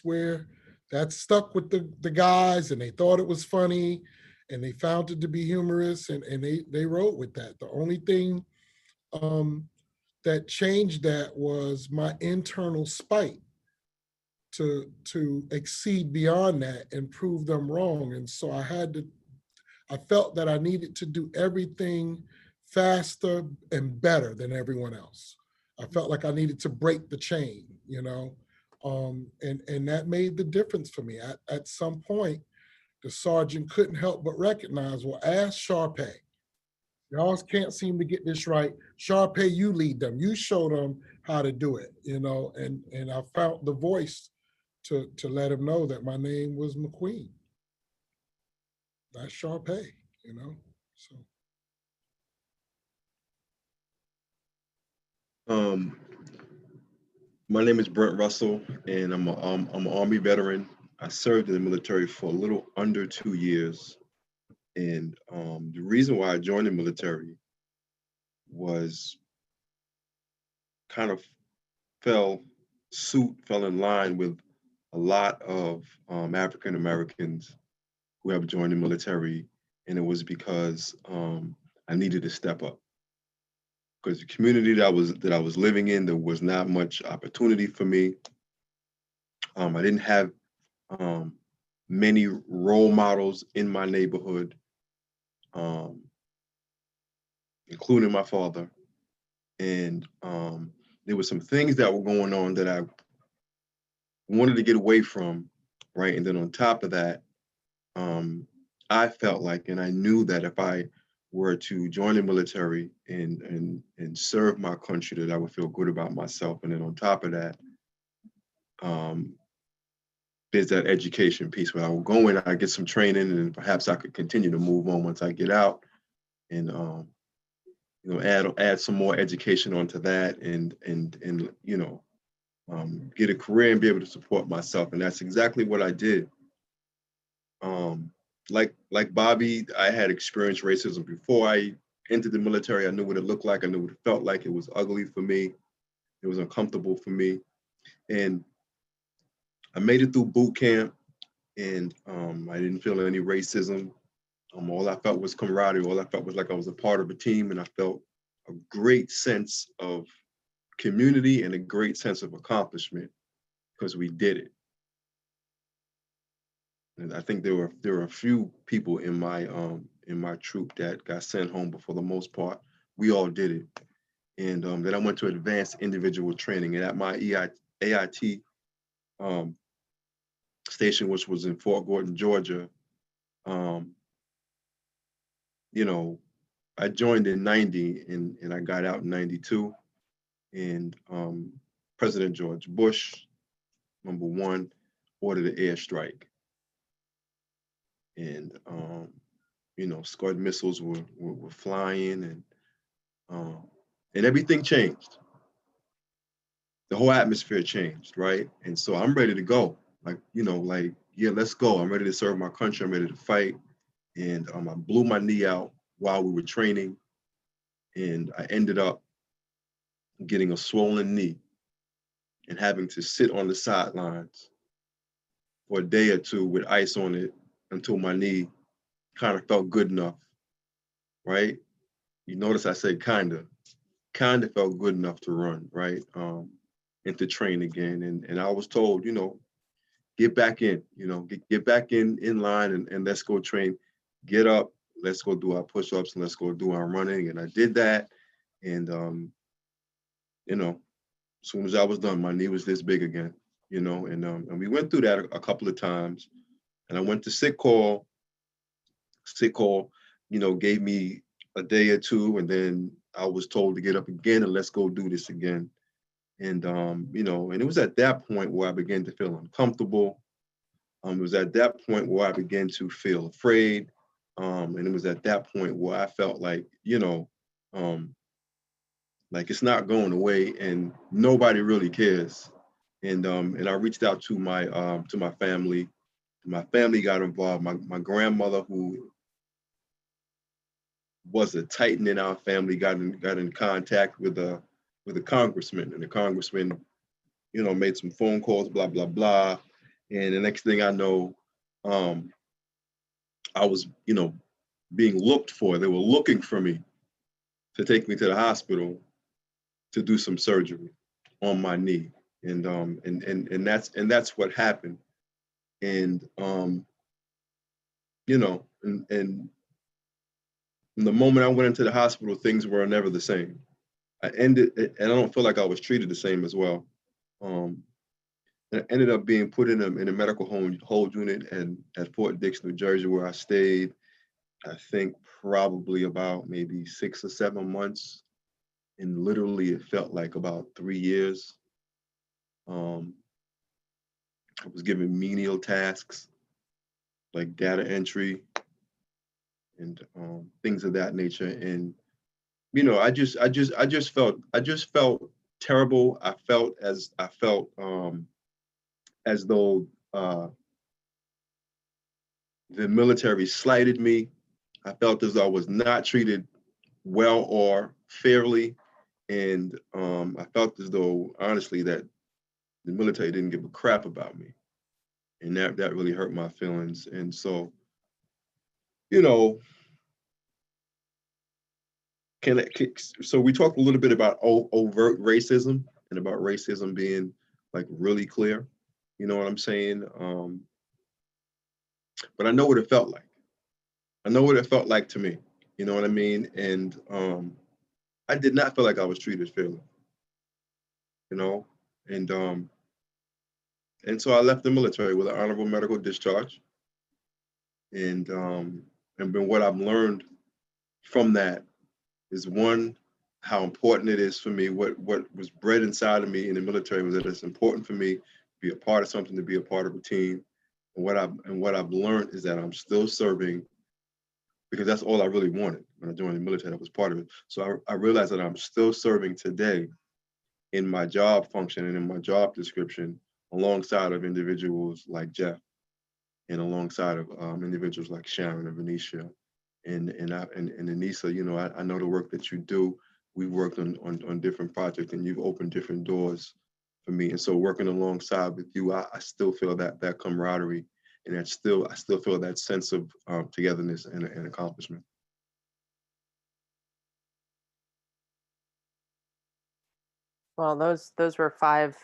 stuck with the guys, and they thought it was funny, and they found it to be humorous, and they wrote with that. The only thing that changed that was my internal spite to exceed beyond that and prove them wrong. And so I felt that I needed to do everything faster and better than everyone else. I felt like I needed to break the chain, you know, and that made the difference for me. At some point, the sergeant couldn't help but recognize, well, ask Shar-Pei. Y'all can't seem to get this right. Shar-Pei, you lead them. You show them how to do it, you know, and I found the voice to let him know that my name was Mcqueen. That's Shar-Pei, you know, so. My name is Brent Russell, and I'm an Army veteran. I served in the military for a little under 2 years. And the reason why I joined the military was kind of fell in line with a lot of African Americans who have joined the military, and it was because I needed to step up. Because the community that I was living in, there was not much opportunity for me. I didn't have many role models in my neighborhood including my father. And there were some things that were going on that I wanted to get away from, right? And then on top of that, I felt like, and I knew that if I were to join the military and serve my country, that I would feel good about myself. And then on top of that, there's that education piece where I will go in, I get some training, and perhaps I could continue to move on once I get out, and add some more education onto that, and get a career and be able to support myself. And that's exactly what I did. Like Bobby, I had experienced racism before I entered the military. I knew what it looked like. I knew what it felt like. It was ugly for me. It was uncomfortable for me. And I made it through boot camp, and I didn't feel any racism. All I felt was camaraderie. All I felt was like I was a part of a team, and I felt a great sense of community and a great sense of accomplishment because we did it. And I think there were a few people in my troop that got sent home, but for the most part, we all did it. And then I went to advanced individual training, and at my AIT station, which was in Fort Gordon, Georgia, I joined in 90 and I got out in 92. And President George Bush, #1, ordered an airstrike. And Scud missiles were flying, and everything changed. The whole atmosphere changed, right? And so I'm ready to go. Yeah, let's go. I'm ready to serve my country. I'm ready to fight. And I blew my knee out while we were training, and I ended up getting a swollen knee and having to sit on the sidelines for a day or two with ice on it until my knee kind of felt good enough, right? You notice I said kind of felt good enough to run, right? And to train again. And I was told, get back in, get back in line and let's go train. Get up, let's go do our push-ups and let's go do our running. And I did that. And, as soon as I was done, my knee was this big again, and we went through that a couple of times. And I went to sick call, gave me a day or two, and then I was told to get up again and let's go do this again. And, and it was at that point where I began to feel uncomfortable. It was at that point where I began to feel afraid. And it was at that point where I felt like, like it's not going away and nobody really cares. And I reached out to my family. My family got involved. My grandmother, who was a titan in our family, got in contact with a congressman, and the congressman, made some phone calls, blah blah blah, and the next thing I know, I was, being looked for. They were looking for me to take me to the hospital to do some surgery on my knee, and that's what happened, and and the moment I went into the hospital, things were never the same. I ended, and I don't feel like I was treated the same as well. And I ended up being put in a medical hold unit at Fort Dix, New Jersey, where I stayed, I think probably about maybe 6 or 7 months. And literally it felt like about 3 years. I was given menial tasks like data entry and things of that nature. And I just felt terrible. I felt as though the military slighted me. I felt as though I was not treated well or fairly. And I felt as though, honestly, that the military didn't give a crap about me. And that really hurt my feelings. And so, so we talked a little bit about overt racism and about racism being like really clear. You know what I'm saying? But I know what it felt like. I know what it felt like to me. You know what I mean? And I did not feel like I was treated fairly. You know, and so I left the military with an honorable medical discharge. And then what I've learned from that is, one, how important it is for me. What was bred inside of me in the military was that it's important for me to be a part of something, to be a part of a team. And what I've learned is that I'm still serving, because that's all I really wanted when I joined the military. I was part of it. So I realized that I'm still serving today in my job function and in my job description, alongside of individuals like Jeff, and alongside of individuals like Sharon and Venetia and Anissa. You know, I know the work that you do. We've worked on different projects, and you've opened different doors for me. And so working alongside with you, I still feel that camaraderie, and I still feel that sense of togetherness and accomplishment. Well, those were 5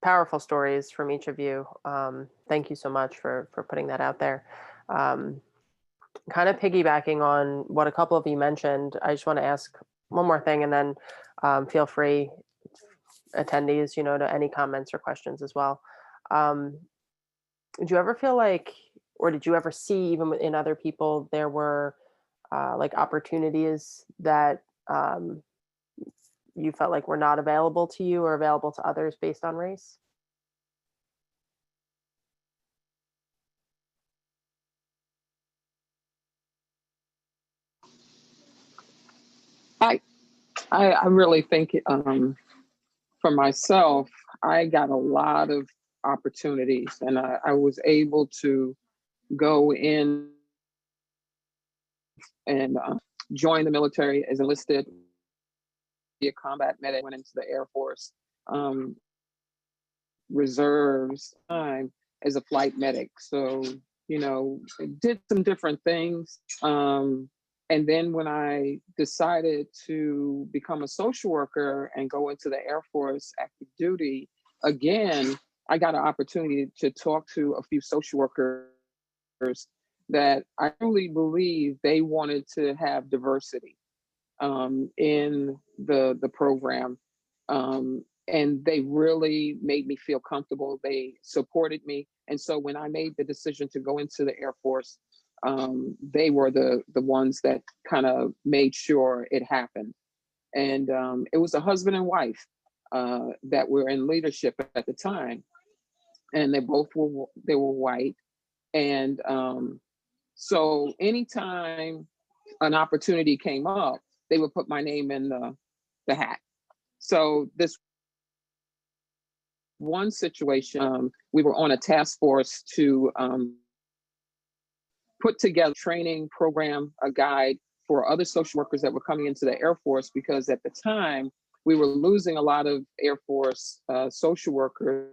powerful stories from each of you. Thank you so much for putting that out there. Kind of piggybacking on what a couple of you mentioned, I just want to ask one more thing, and then feel free, attendees, to any comments or questions as well. Did you ever feel like, or did you ever see, even in other people, there were like opportunities that you felt like were not available to you or available to others based on race? I really think for myself, I got a lot of opportunities, and I was able to go in and join the military as enlisted, be a combat medic, went into the Air Force, reserves, time as a flight medic. So, did some different things. And then when I decided to become a social worker and go into the Air Force active duty, again, I got an opportunity to talk to a few social workers that I really believe they wanted to have diversity in the program. And they really made me feel comfortable. They supported me. And so when I made the decision to go into the Air Force, they were the ones that kind of made sure it happened. And it was a husband and wife that were in leadership at the time. And they were white. And so anytime an opportunity came up, they would put my name in the hat. So this one situation, we were on a task force to put together a training program, a guide for other social workers that were coming into the Air Force, because at the time we were losing a lot of Air Force social workers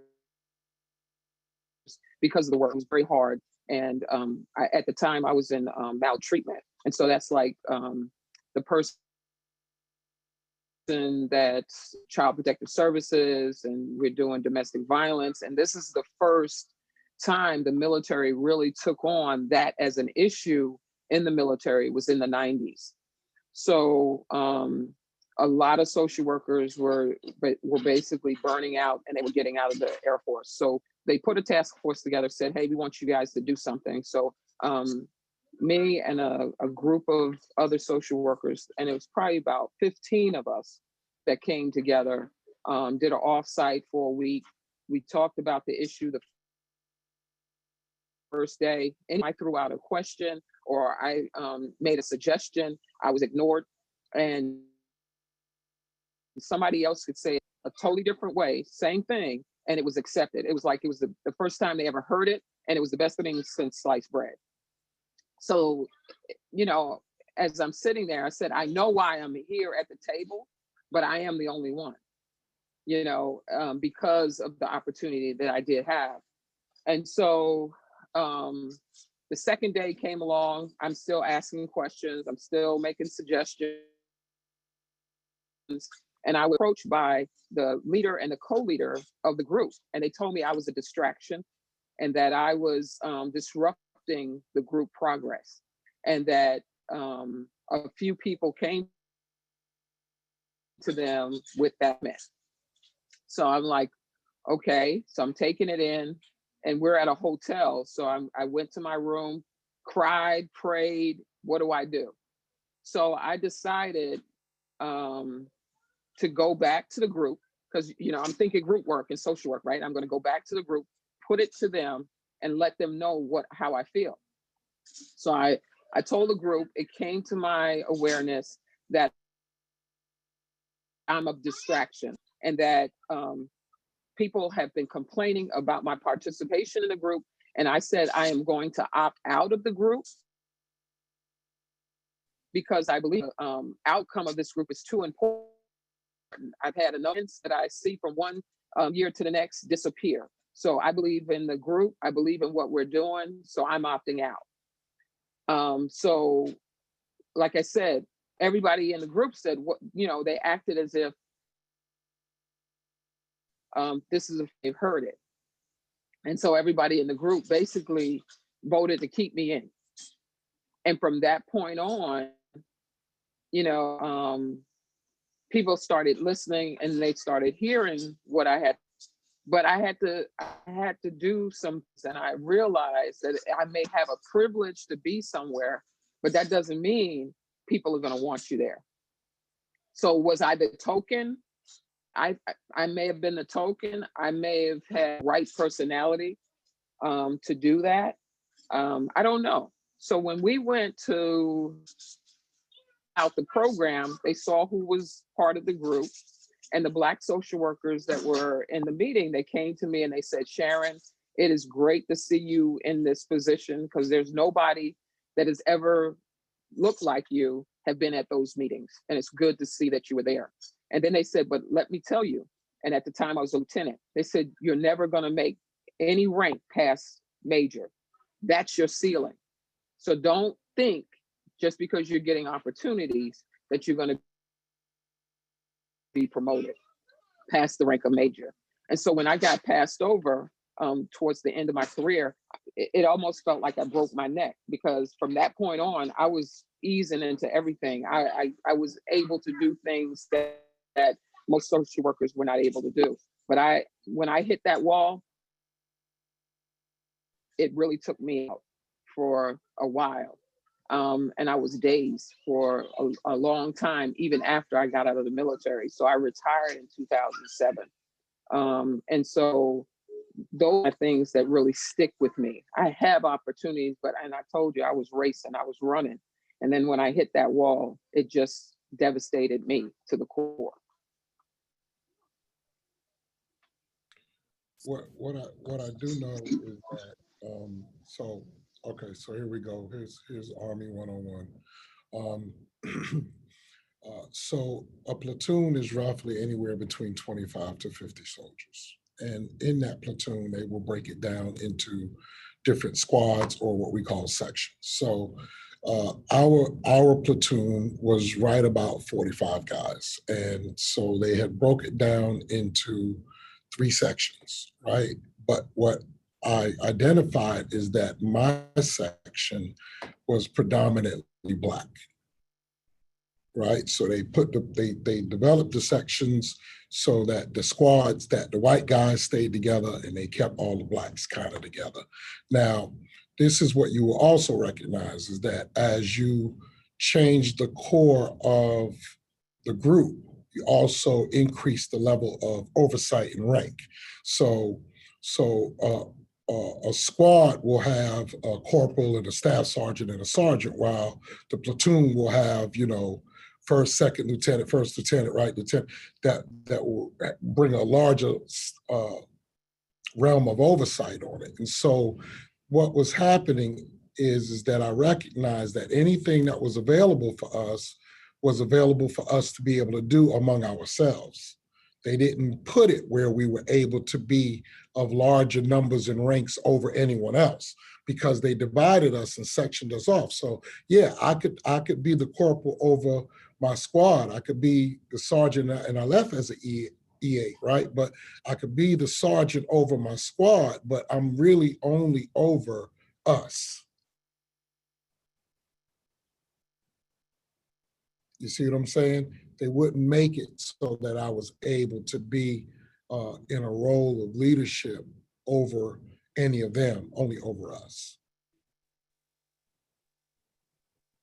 because of the work. It was very hard. And at the time I was in maltreatment. And so that's like the person that's Child Protective Services, and we're doing domestic violence. And this is the first time the military really took on that as an issue in the military. Was in the 90s. So a lot of social workers were basically burning out, and they were getting out of the Air Force. So they put a task force together, said, hey, we want you guys to do something. So me and a group of other social workers, and it was probably about 15 of us that came together, did an offsite for a week. We talked about the issue the first day, and I threw out a question or I made a suggestion, I was ignored, and somebody else could say a totally different way, same thing, and it was accepted. It was like it was the first time they ever heard it, and it was the best thing since sliced bread. So, as I'm sitting there, I said, I know why I'm here at the table, but I am the only one, because of the opportunity that I did have. And so the second day came along, I'm still asking questions, I'm still making suggestions. And I was approached by the leader and the co-leader of the group, and they told me I was a distraction and that I was disrupting the group progress. and that a few people came to them with that mess. So I'm like, okay, so I'm taking it in, and we're at a hotel. So I went to my room, cried, prayed. What do I do? So I decided to go back to the group, because I'm thinking group work and social work, right? I'm going to go back to the group, put it to them, and let them know how I feel. So I told the group, it came to my awareness that I'm a distraction, and that people have been complaining about my participation in the group. And I said, I am going to opt out of the group because I believe the outcome of this group is too important. I've had enough that I see from one year to the next disappear. So I believe in the group. I believe in what we're doing. So I'm opting out. So like I said, everybody in the group said, what, they acted as if this is if they've heard it. And so everybody in the group basically voted to keep me in. And from that point on, people started listening and they started hearing what I had, but I had to do some, and I realized that I may have a privilege to be somewhere, but that doesn't mean people are going to want you there. So was I the token? I may have been the token. I may have had right personality to do that. I don't know. So when we went to out the program, they saw who was part of the group, and the Black social workers that were in the meeting, they came to me and they said, Sharon, it is great to see you in this position, because there's nobody that has ever looked like you have been at those meetings. And it's good to see that you were there. And then they said, but let me tell you, and at the time I was a lieutenant, they said, you're never going to make any rank past major. That's your ceiling. So don't think just because you're getting opportunities that you're going to be promoted past the rank of major. And so when I got passed over towards the end of my career, it almost felt like I broke my neck, because from that point on, I was easing into everything. I was able to do things that most social workers were not able to do. But when I hit that wall, it really took me out for a while. And I was dazed for a long time, even after I got out of the military. So I retired in 2007. And so those are things that really stick with me. I have opportunities, and I told you I was racing, I was running. And then when I hit that wall, it just devastated me to the core. What I do know is that so here we go. Here's Army 101. So a platoon is roughly anywhere between 25 to 50 soldiers. And in that platoon, they will break it down into different squads, or what we call sections. So our platoon was right about 45 guys. And so they had broke it down into 3 sections, right? But what I identified is that my section was predominantly Black. Right, so they developed the sections so that the squads, that the white guys stayed together, and they kept all the Blacks kind of together. Now, this is what you will also recognize, is that as you change the core of the group, you also increase the level of oversight and rank. So a squad will have a corporal and a staff sergeant and a sergeant, while the platoon will have, first, second lieutenant, first lieutenant, right lieutenant, that will bring a larger realm of oversight on it. And so what was happening is that I recognized that anything that was available for us was available for us to be able to do among ourselves. They didn't put it where we were able to be of larger numbers and ranks over anyone else, because they divided us and sectioned us off. So yeah, I could be the corporal over my squad. I could be the sergeant, and I left as an E8, right? But I could be the sergeant over my squad, but I'm really only over us. You see what I'm saying? They wouldn't make it so that I was able to be in a role of leadership over any of them, only over us.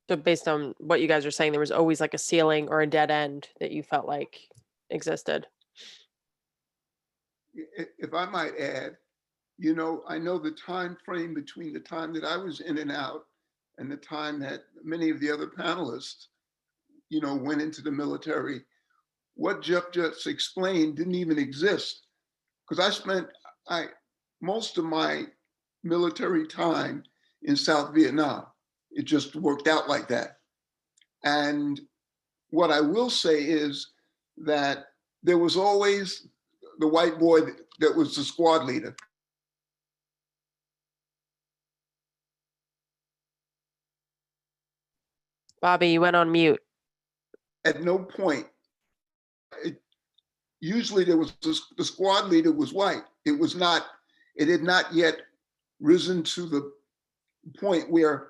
So based on what you guys are saying, there was always like a ceiling or a dead end that you felt like existed. If I might add, I know the time frame between the time that I was in and out and the time that many of the other panelists, went into the military. What Jeff just explained didn't even exist, because I spent most of my military time in South Vietnam. It just worked out like that. And what I will say is that there was always the white boy that was the squad leader. Bobby, you went on mute. At no point, usually there was the squad leader was white. It had not yet risen to the point where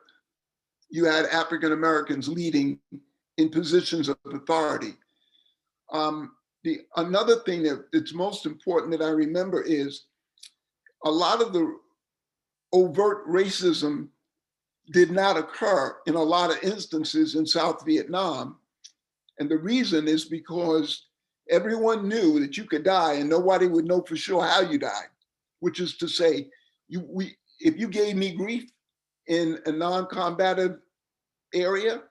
you had African Americans leading in positions of authority. Another thing that's most important that I remember is a lot of the overt racism did not occur in a lot of instances in South Vietnam. And the reason is because everyone knew that you could die and nobody would know for sure how you died, which is to say, if you gave me grief in a non-combative area,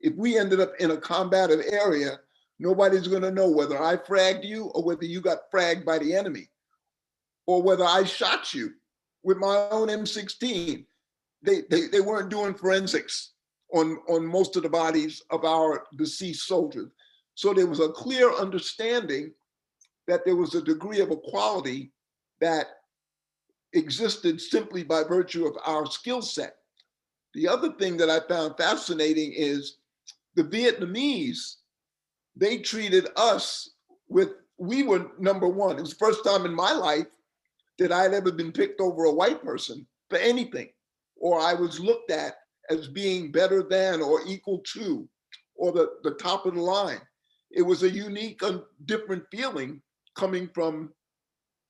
if we ended up in a combative area, nobody's going to know whether I fragged you or whether you got fragged by the enemy or whether I shot you with my own M16. They weren't doing forensics on most of the bodies of our deceased soldiers. So there was a clear understanding that there was a degree of equality that existed simply by virtue of our skill set. The other thing that I found fascinating is the Vietnamese, they treated us we were number one. It was the first time in my life that I'd ever been picked over a white person for anything, or I was looked at as being better than or equal to, or the top of the line. It was a unique, different feeling coming from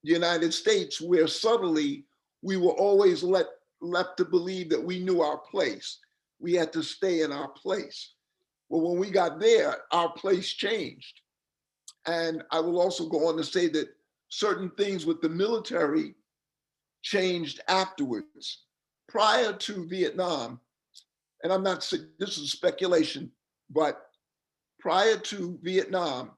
the United States, where subtly we were always left to believe that we knew our place. We had to stay in our place. Well, when we got there, our place changed. And I will also go on to say that certain things with the military changed afterwards. Prior to Vietnam, and I'm not saying this is speculation, but prior to Vietnam,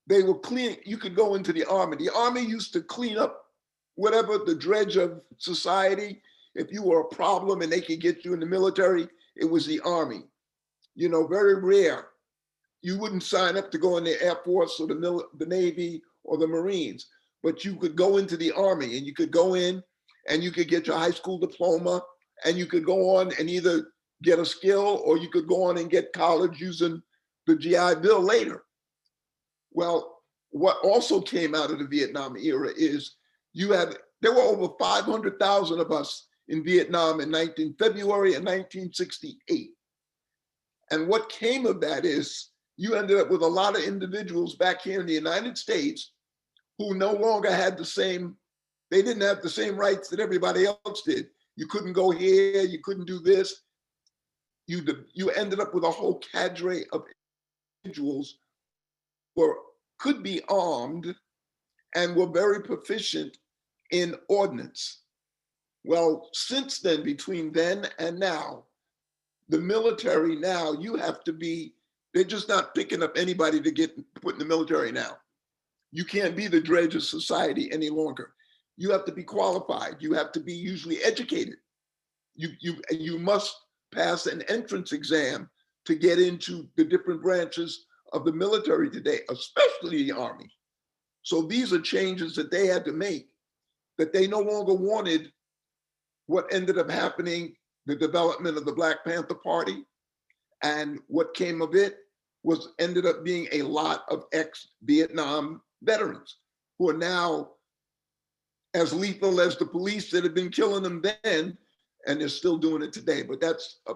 they were clean. You could go into the army. The army used to clean up whatever the dredge of society. If you were a problem and they could get you in the military, it was the army. Very rare. You wouldn't sign up to go in the Air Force or the Navy or the Marines, but you could go into the army and you could go in and you could get your high school diploma and you could go on and either get a skill or you could go on and get college using the GI Bill later. Well, what also came out of the Vietnam era is there were over 500,000 of us in Vietnam in February of 1968. And what came of that is you ended up with a lot of individuals back here in the United States who no longer had they didn't have the same rights that everybody else did. You couldn't go here, you couldn't do this. You ended up with a whole cadre of individuals who could be armed and were very proficient in ordnance. Well, since then, between then and now, the military now, they're just not picking up anybody to get put in the military now. You can't be the dredge of society any longer. You have to be qualified. You have to be usually educated. You must pass an entrance exam to get into the different branches of the military today, especially the Army. So these are changes that they had to make, that they no longer wanted what ended up happening, the development of the Black Panther Party. And what came of it ended up being a lot of ex-Vietnam veterans who are now as lethal as the police that have been killing them then, and they're still doing it today. But that's a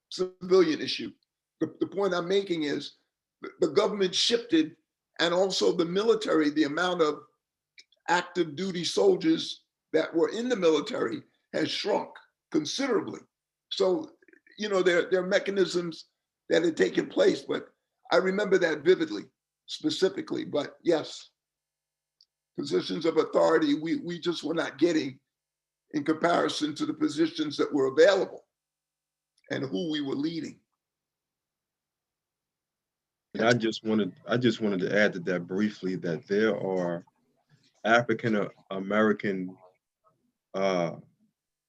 civilian issue. the point I'm making is the government shifted, and also the military, the amount of active duty soldiers that were in the military has shrunk considerably. So, there are mechanisms that had taken place, but I remember that vividly, specifically. But yes, positions of authority, we just were not getting in comparison to the positions that were available and who we were leading. And I just wanted to add to that briefly that there are African American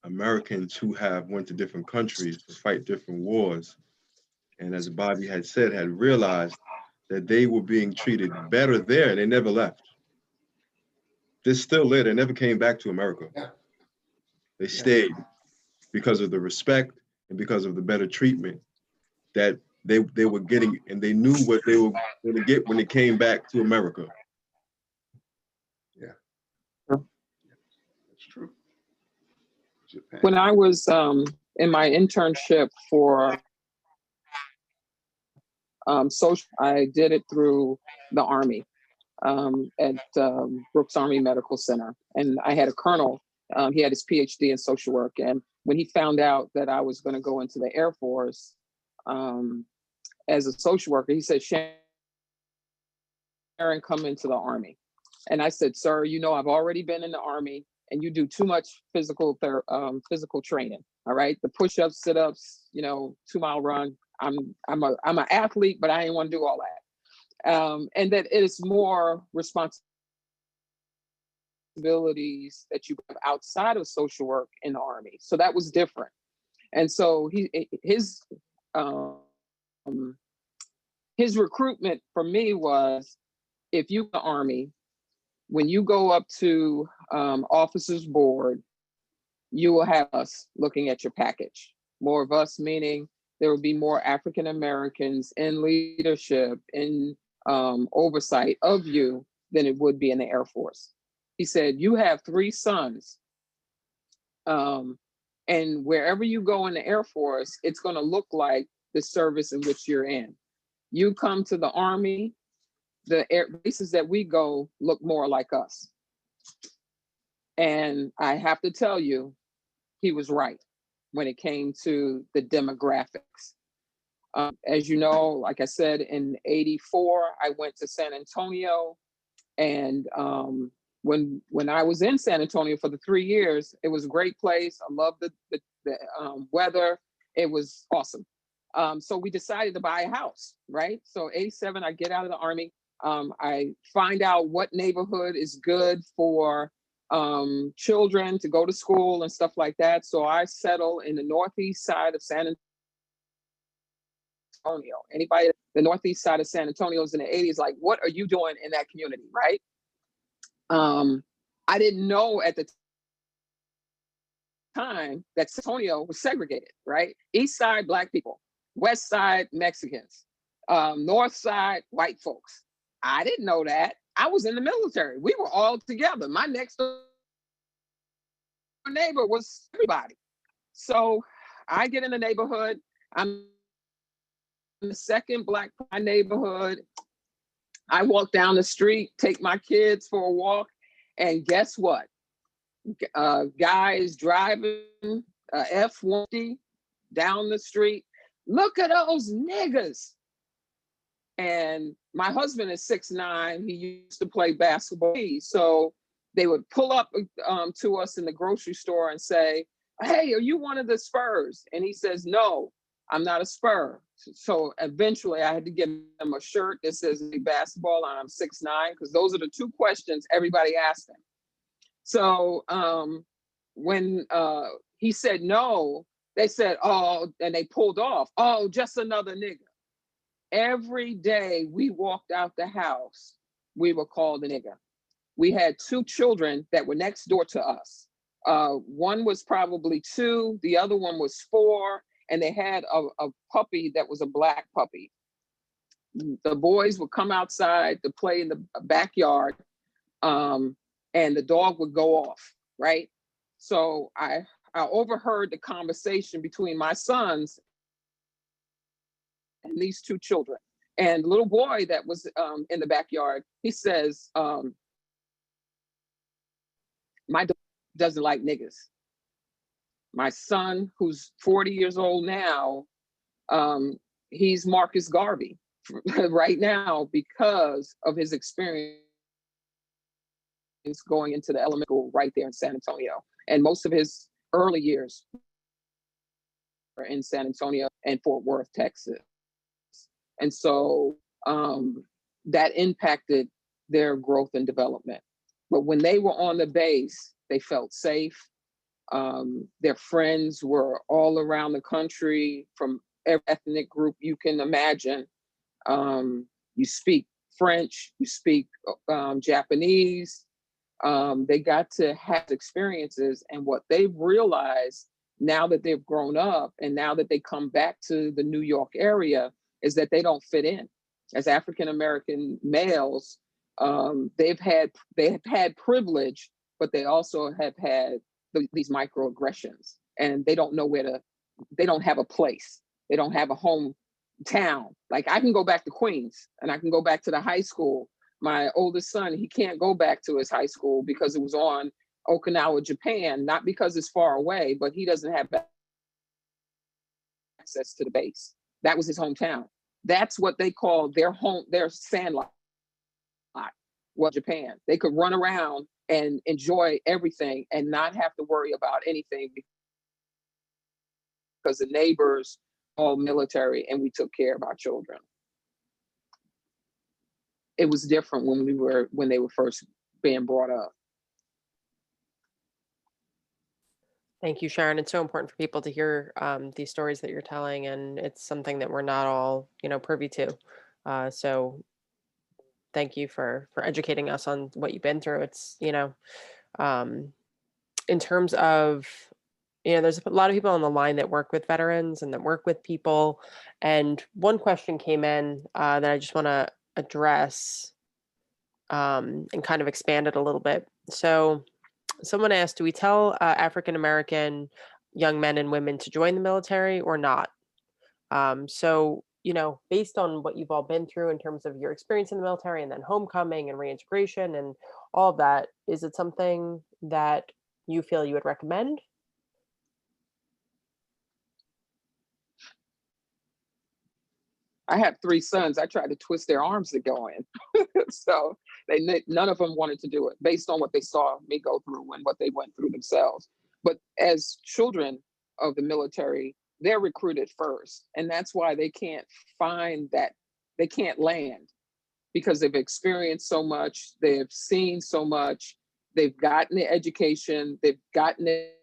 Americans who have went to different countries to fight different wars, and as Bobby had said, had realized that they were being treated better there, and they never left. They're still there. They never came back to America. Yeah. They stayed because of the respect and because of the better treatment that they were getting, and they knew what they were going to get when they came back to America. Yeah, that's true. Japan. When I was in my internship for social, I did it through the Army at Brooks Army Medical Center. And I had a colonel, he had his PhD in social work. And when he found out that I was going to go into the Air Force as a social worker, he said, Sharon, come into the Army. And I said, sir, I've already been in the Army, and you do too much physical training. All right, the push-ups, sit-ups, 2-mile run. I'm an athlete, but I didn't want to do all that. And that it is more responsibilities that you have outside of social work in the Army. So that was different. And so his recruitment for me was, if you the Army, when you go up to officers board, you will have us looking at your package. More of us, meaning there will be more African Americans in leadership, in oversight of you than it would be in the Air Force. He said, you have 3 sons. And wherever you go in the Air Force, it's going to look like the service in which you're in. You come to the Army, the air bases that we go look more like us. And I have to tell you, he was right when it came to the demographics. As you know, like I said, in '84, I went to San Antonio. And when I was in San Antonio for the 3 years, it was a great place. I loved the weather. It was awesome. So we decided to buy a house, right? So '87, I get out of the Army. I find out what neighborhood is good for children to go to school and stuff like that. So I settle in the northeast side of San Antonio. Anybody, the northeast side of San Antonio is in the '80s, like, what are you doing in that community, right? I didn't know at the time that San Antonio was segregated, right? East side, Black people, west side, Mexicans, north side, white folks. I didn't know that. I was in the military. We were all together. My next door neighbor was everybody. So I get in the neighborhood. I'm the second Black in my neighborhood. I walk down the street, take my kids for a walk, and guess what? Guys driving F-150 down the street. Look at those niggas. And my husband is 6'9". He used to play basketball. So they would pull up to us in the grocery store and say, hey, are you one of the Spurs? And he says, no, I'm not a Spur. So eventually I had to give him a shirt that says basketball and I'm 6'9", because those are the 2 questions everybody asked him. So when he said no, they said, oh, and they pulled off. Oh, just another nigga. Every day we walked out the house, we were called a nigga. We had 2 children that were next door to us. One was probably 2, the other one was 4, and they had a puppy that was a Black puppy. The boys would come outside to play in the backyard, and the dog would go off, right? So I overheard the conversation between my sons and these two children. And the little boy that was in the backyard, he says, my dog doesn't like niggas. My son, who's 40 years old now, he's Marcus Garvey right now because of his experience going into the elementary school right there in San Antonio. And most of his early years were in San Antonio and Fort Worth, Texas. And so that impacted their growth and development. But when they were on the base, they felt safe. Their friends were all around the country from every ethnic group you can imagine. You speak French, you speak Japanese. They got to have experiences, and what they've realized now that they've grown up and now that they come back to the New York area is that they don't fit in. As African American males, they've had privilege, but they also have had these microaggressions, and they don't know they don't have a place. They don't have a hometown. Like, I can go back to Queens and I can go back to the high school. My oldest son, he can't go back to his high school because it was on Okinawa, Japan, not because it's far away, but he doesn't have access to the base. That was his hometown. That's what they call their home, their sandlot. Well, Japan, they could run around and enjoy everything and not have to worry about anything because the neighbors all military and we took care of our children. It was different when they were first being brought up. Thank you, Sharon. It's so important for people to hear these stories that you're telling, and it's something that we're not all, privy to. So thank you for educating us on what you've been through. It's, in terms of, there's a lot of people on the line that work with veterans and that work with people. And one question came in that I just want to address and kind of expand it a little bit. So someone asked, do we tell African-American young men and women to join the military or not? So, based on what you've all been through in terms of your experience in the military and then homecoming and reintegration and all of that, is it something that you feel you would recommend? I have 3 sons. I tried to twist their arms to go in. So none of them wanted to do it based on what they saw me go through and what they went through themselves. But as children of the military, they're recruited first. And that's why they can't they can't land, because they've experienced so much, they've seen so much, they've gotten the education, they've gotten it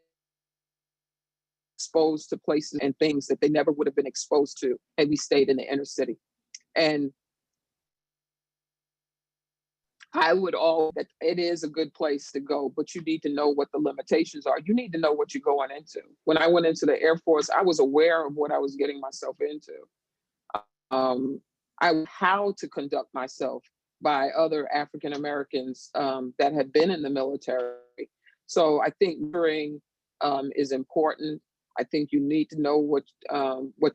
exposed to places and things that they never would have been exposed to had we stayed in the inner city. And I would that it is a good place to go, but you need to know what the limitations are. You need to know what you're going into. When I went into the Air Force, I was aware of what I was getting myself into. How to conduct myself by other African Americans that had been in the military. So I think mentoring is important. I think you need to know what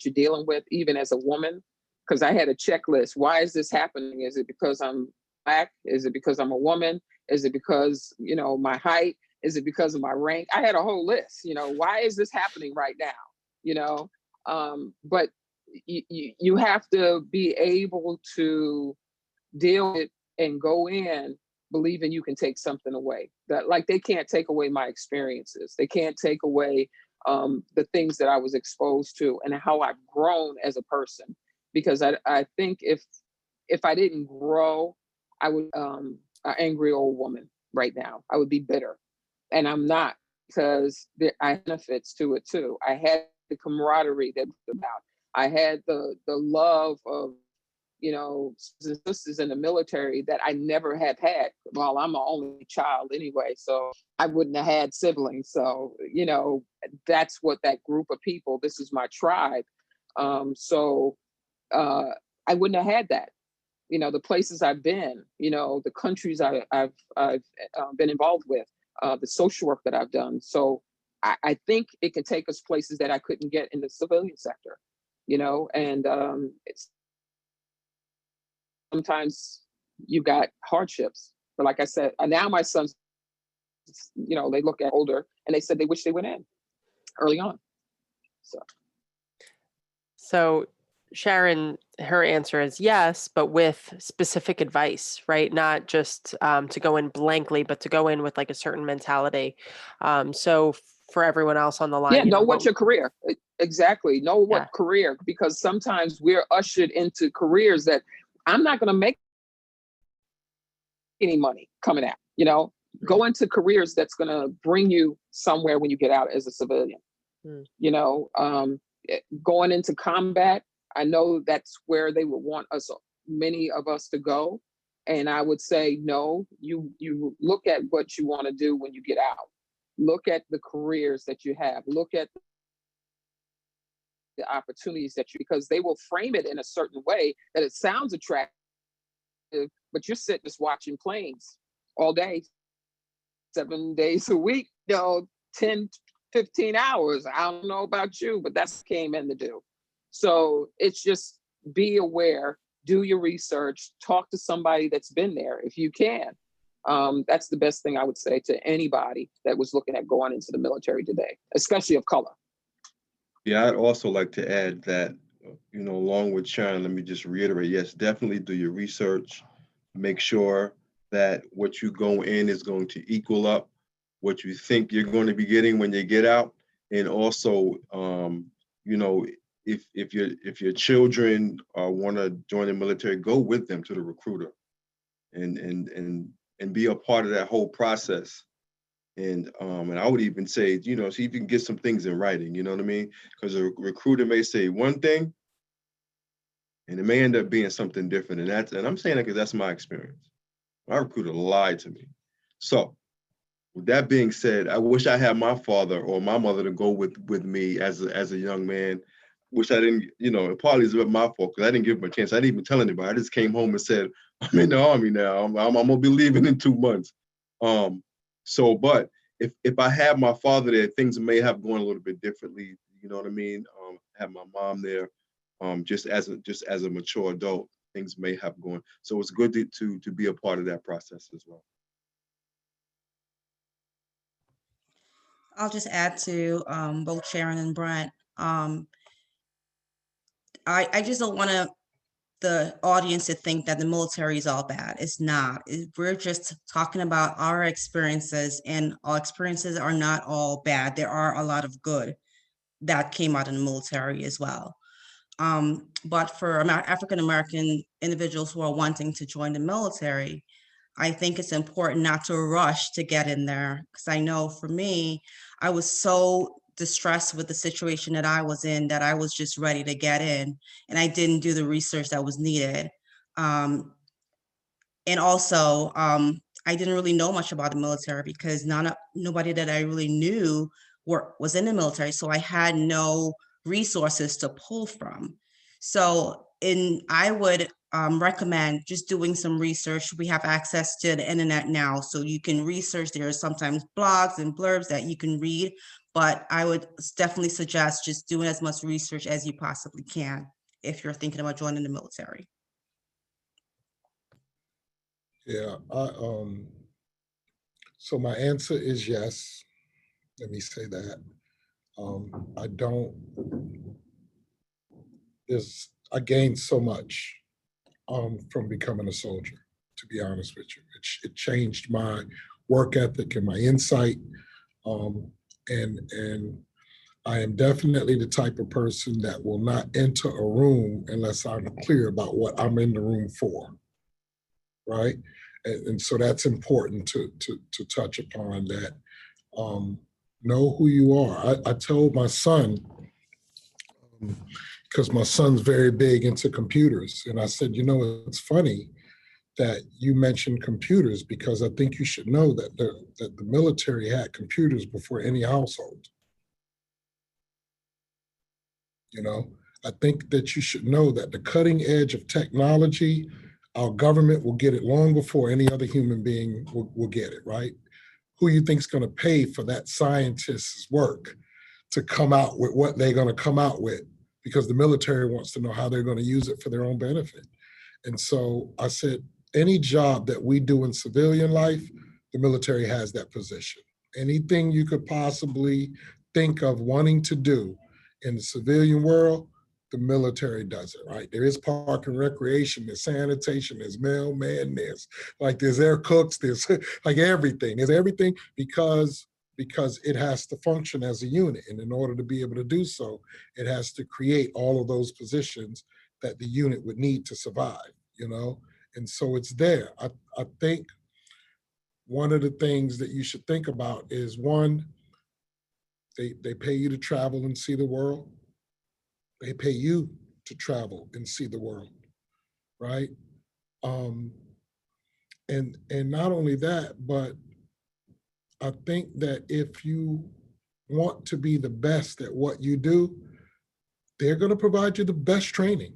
you're dealing with, even as a woman, because I had a checklist. Why is this happening? Is it because I'm Black? Is it because I'm a woman? Is it because, my height? Is it because of my rank? I had a whole list, why is this happening right now? But you have to be able to deal with it and go in believing you can take something away. That, like, they can't take away my experiences. They can't take away the things that I was exposed to and how I've grown as a person. Because I think if I didn't grow, I would an angry old woman right now. I would be bitter, and I'm not, because I had benefits to it too. I had the camaraderie that was about. I had the love of sisters in the military that I never have had. Well, I'm an only child anyway, so I wouldn't have had siblings. So that's what that group of people. This is my tribe. So I wouldn't have had that. The places I've been, the countries I've been involved with, the social work that I've done. So I think it can take us places that I couldn't get in the civilian sector. and it's sometimes you got hardships. But like I said, now my sons, they look at older and they said they wish they went in early on. So Sharon, her answer is yes, but with specific advice, right? Not just to go in blankly, but to go in with like a certain mentality. So for everyone else on the line, Yeah, know what your career, exactly. Know what Yeah. career, because sometimes we're ushered into careers that I'm not going to make any money coming out, go into careers that's going to bring you somewhere when you get out as a civilian. Going into combat, I know that's where they would want many of us to go. And I would say, no, you look at what you want to do when you get out. Look at the careers that you have. Look at the opportunities because they will frame it in a certain way that it sounds attractive, but you're sitting just watching planes all day, 7 days a week, 10, 15 hours. I don't know about you, but that's what came in to do. So it's just be aware, do your research, talk to somebody that's been there if you can. That's the best thing I would say to anybody that was looking at going into the military today, especially of color. Yeah, I'd also like to add that, along with Sharon, let me just reiterate, yes, definitely do your research. Make sure that what you go in is going to equal up what you think you're going to be getting when you get out. And also, if your children want to join the military, go with them to the recruiter and be a part of that whole process. And I would even say, see if you can get some things in writing, you know what I mean? Because a recruiter may say one thing and it may end up being something different. And I'm saying that because that's my experience. My recruiter lied to me. So with that being said, I wish I had my father or my mother to go with me as a young man. Wish I didn't, partly it's my fault because I didn't give him a chance. I didn't even tell anybody. I just came home and said, I'm in the Army now. I'm gonna be leaving in 2 months. But if I had my father there, things may have gone a little bit differently. You know what I mean? Had my mom there, just as a mature adult, things may have gone. So it's good to be a part of that process as well. I'll just add to both Sharon and Brent. I just don't want the audience to think that the military is all bad. It's not. We're just talking about our experiences, and our experiences are not all bad. There are a lot of good that came out in the military as well. But for African American individuals who are wanting to join the military, I think it's important not to rush to get in there. Because I know for me, I was so distressed with the situation that I was in that I was just ready to get in, and I didn't do the research that was needed. And also, I didn't really know much about the military because nobody that I really knew was in the military. So I had no resources to pull from. So I would recommend just doing some research. We have access to the internet now, so you can research. There are sometimes blogs and blurbs that you can read, but I would definitely suggest just doing as much research as you possibly can if you're thinking about joining the military. Yeah, so my answer is yes. Let me say that. I gained so much from becoming a soldier, to be honest with you. It changed my work ethic and my insight. And I am definitely the type of person that will not enter a room unless I'm clear about what I'm in the room for, right? And so that's important to touch upon that. Know who you are. I told my son, because my son's very big into computers, and I said, it's funny that you mentioned computers because I think you should know that the military had computers before any household. I think that you should know that the cutting edge of technology, our government will get it long before any other human being will get it, right? Who you think is going to pay for that scientist's work to come out with what they're going to come out with because the military wants to know how they're going to use it for their own benefit. And so I said, any job that we do in civilian life, the military has that position. Anything you could possibly think of wanting to do in the civilian world, the military does it, right? There is park and recreation, there's sanitation, there's mailman, there's air cooks, there's like everything. There's everything because it has to function as a unit. And in order to be able to do so, it has to create all of those positions that the unit would need to survive, you know? And so it's there. I think one of the things that you should think about is, one, they pay you to travel and see the world. They pay you to travel and see the world, right? And not only that, but I think that if you want to be the best at what you do, they're going to provide you the best training.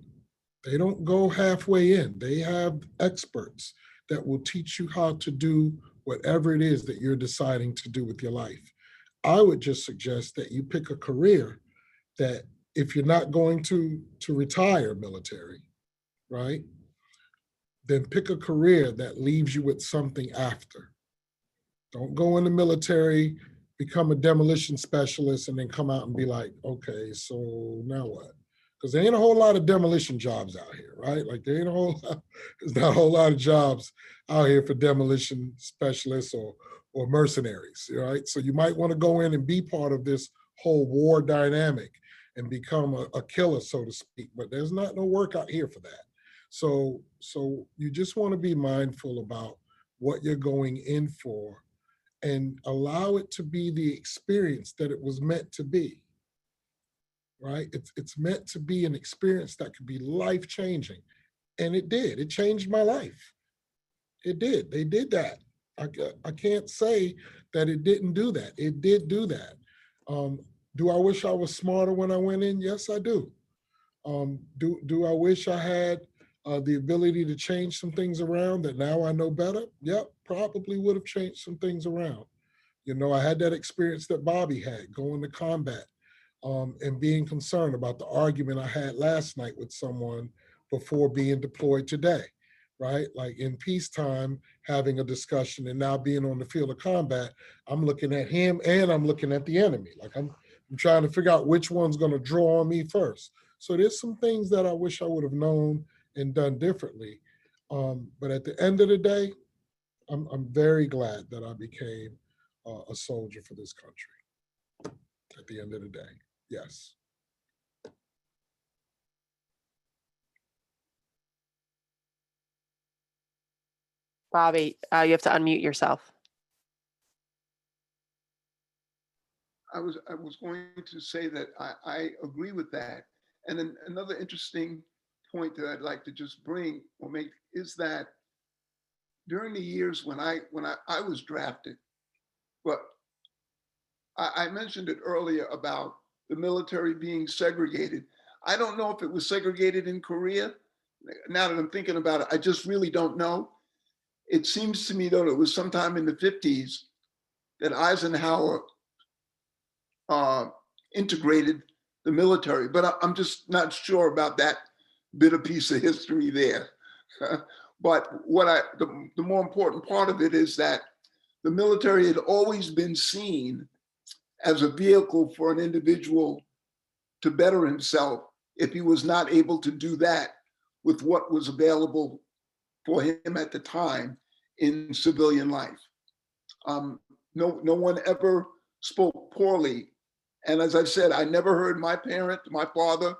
They don't go halfway in. They have experts that will teach you how to do whatever it is that you're deciding to do with your life. I would just suggest that you pick a career that, if you're not going to retire military, right, then pick a career that leaves you with something after. Don't go in the military, become a demolition specialist, and then come out and be like, okay, so now what? Because there ain't a whole lot of demolition jobs out here, right? Like there's not a whole lot of jobs out here for demolition specialists or mercenaries, right? So you might want to go in and be part of this whole war dynamic and become a killer, so to speak, but there's not no work out here for that. So you just want to be mindful about what you're going in for and allow it to be the experience that it was meant to be, right? It's meant to be an experience that could be life-changing. And it did. It changed my life. It did. They did that. I can't say that it didn't do that. It did do that. Do I wish I was smarter when I went in? Yes, I do. Do I wish I had the ability to change some things around that now I know better? Yep, probably would have changed some things around. You know, I had that experience that Bobby had, going to combat and being concerned about the argument I had last night with someone before being deployed today, right? Like in peacetime, having a discussion, and now being on the field of combat, I'm looking at him and I'm looking at the enemy. Like I'm trying to figure out which one's going to draw on me first. So there's some things that I wish I would have known and done differently. But at the end of the day, I'm very glad that I became a soldier for this country. At the end of the day, yes. Bobby, you have to unmute yourself. I was going to say that I agree with that. And then another interesting point that I'd like to just bring or make is that during the years when I was drafted, but I mentioned it earlier about the military being segregated. I don't know if it was segregated in Korea. Now that I'm thinking about it, I just really don't know. It seems to me, though, it was sometime in the 50s that Eisenhower integrated the military, but I'm just not sure about that bit of piece of history there. But the more important part of it is that the military had always been seen as a vehicle for an individual to better himself if he was not able to do that with what was available for him at the time in civilian life. No one ever spoke poorly. And as I've said, I never heard my parent, my father,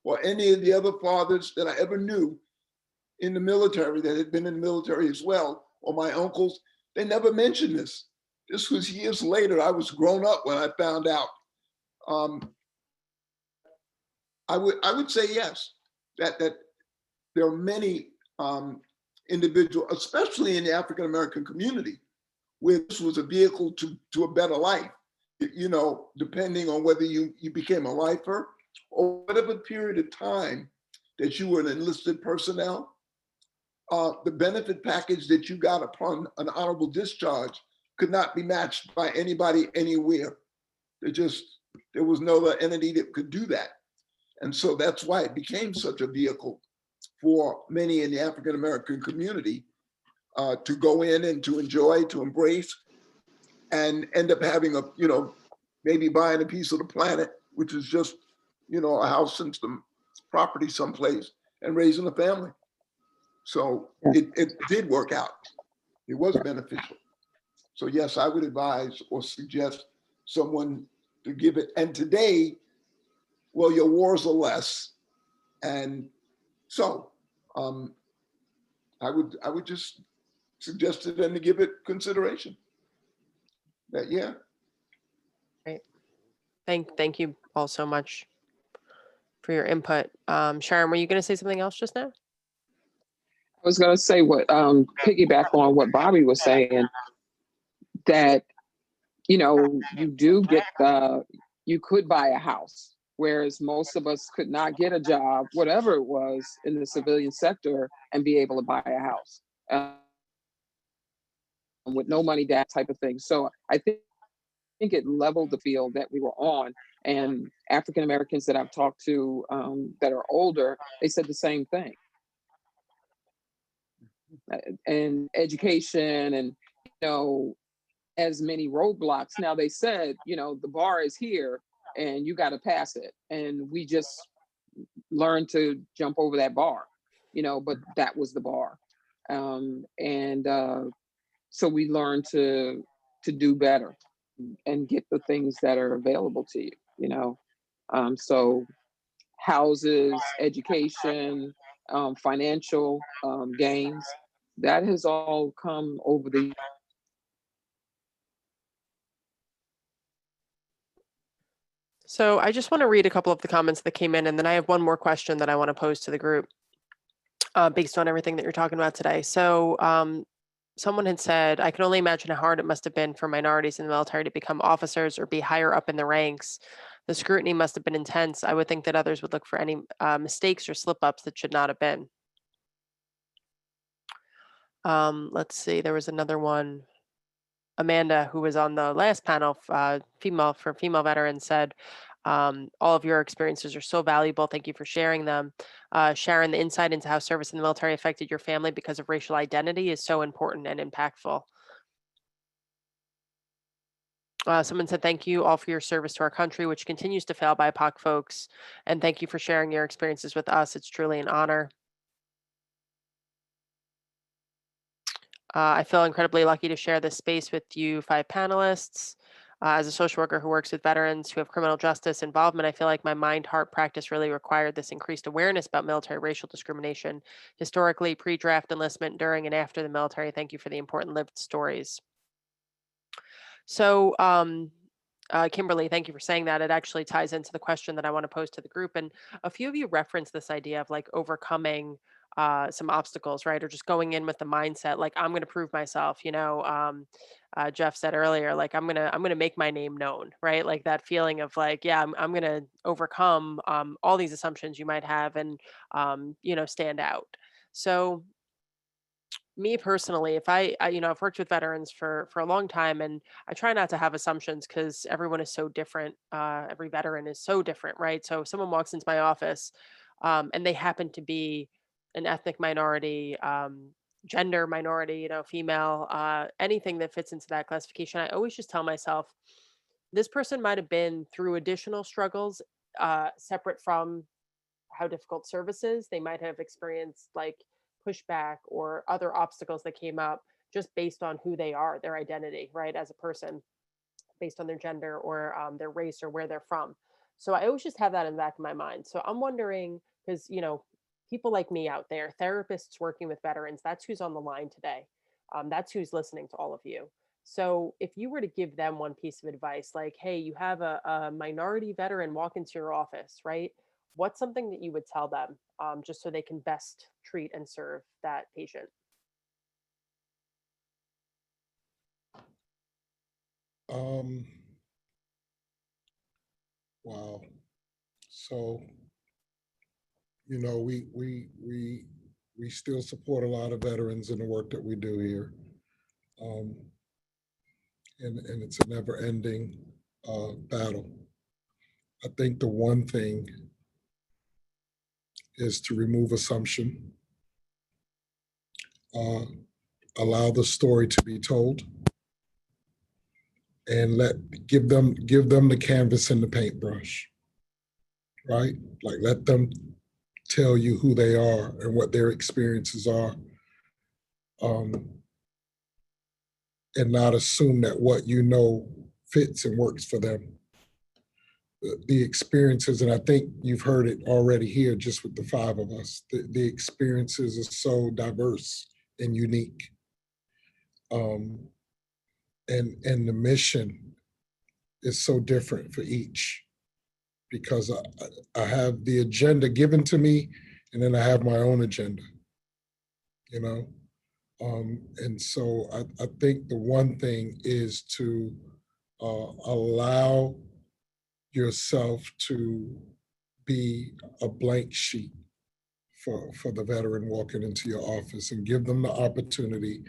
or any of the other fathers that I ever knew in the military that had been in the military as well, or my uncles, they never mentioned this. This was years later. I was grown up when I found out. I would say yes, that there are many individuals, especially in the African American community, where this was a vehicle to a better life. You know, depending on whether you became a lifer or whatever period of time that you were an enlisted personnel, the benefit package that you got upon an honorable discharge could not be matched by anybody anywhere. There was no other entity that could do that. And so that's why it became such a vehicle for many in the African American community to go in and to enjoy, to embrace, and end up having a, maybe buying a piece of the planet, which is just, a house and some property someplace, and raising a family. So it did work out. It was beneficial. So yes, I would advise or suggest someone to give it. And today, well, your wars are less. And so I would just suggest to them to give it consideration. That, yeah. Great. Thank you all so much for your input. Sharon, were you going to say something else just now? I was going to say what, piggyback on what Bobby was saying, that, you do get you could buy a house, whereas most of us could not get a job, whatever it was, in the civilian sector and be able to buy a house with no money, that type of thing. So I think it leveled the field that we were on. And African Americans that I've talked to that are older, they said the same thing. And education and, as many roadblocks. Now they said, the bar is here and you got to pass it. And we just learned to jump over that bar, but that was the bar. So we learned to do better and get the things that are available to you, so houses, education, financial gains, that has all come over the. So I just want to read a couple of the comments that came in, and then I have one more question that I want to pose to the group based on everything that you're talking about today. So someone had said, I can only imagine how hard it must have been for minorities in the military to become officers or be higher up in the ranks. The scrutiny must have been intense. I would think that others would look for any mistakes or slip-ups that should not have been. Let's see, there was another one. Amanda, who was on the last panel, female veterans, said, all of your experiences are so valuable. Thank you for sharing them. Sharon, the insight into how service in the military affected your family because of racial identity is so important and impactful. Someone said, thank you all for your service to our country, which continues to fail BIPOC folks. And thank you for sharing your experiences with us. It's truly an honor. I feel incredibly lucky to share this space with you 5 panelists. As a social worker who works with veterans who have criminal justice involvement, I feel like my mind-heart practice really required this increased awareness about military racial discrimination, historically, pre-draft enlistment, during and after the military. Thank you for the important lived stories. So, Kimberly, thank you for saying that. It actually ties into the question that I want to pose to the group. And a few of you referenced this idea of like overcoming some obstacles, right? Or just going in with the mindset, like, I'm going to prove myself, Jeff said earlier, like, I'm going to make my name known, right? Like that feeling of like, yeah, I'm going to overcome all these assumptions you might have and, stand out. So me personally, if I've worked with veterans for a long time, and I try not to have assumptions because everyone is so different. Every veteran is so different, right? So if someone walks into my office, and they happen to be an ethnic minority, gender minority, female, anything that fits into that classification, I always just tell myself, this person might have been through additional struggles, separate from how difficult service is. They might have experienced like pushback or other obstacles that came up just based on who they are, their identity, right, as a person, based on their gender or their race or where they're from. So I always just have that in the back of my mind. So I'm wondering, because, people like me out there, therapists working with veterans, that's who's on the line today. That's who's listening to all of you. So if you were to give them one piece of advice, like, hey, you have a minority veteran walk into your office, right? What's something that you would tell them just so they can best treat and serve that patient? Wow. So, we still support a lot of veterans in the work that we do here. And it's a never-ending battle. I think the one thing is to remove assumption, allow the story to be told, and give them the canvas and the paintbrush, right? Like, let them tell you who they are and what their experiences are, and not assume that what you know fits and works for them. The experiences, and I think you've heard it already here just with the five of us, the experiences are so diverse and unique. And the mission is so different for each, because I have the agenda given to me, and then I have my own agenda, you know? And so I think the one thing is to allow yourself to be a blank sheet for the veteran walking into your office, and give them the opportunity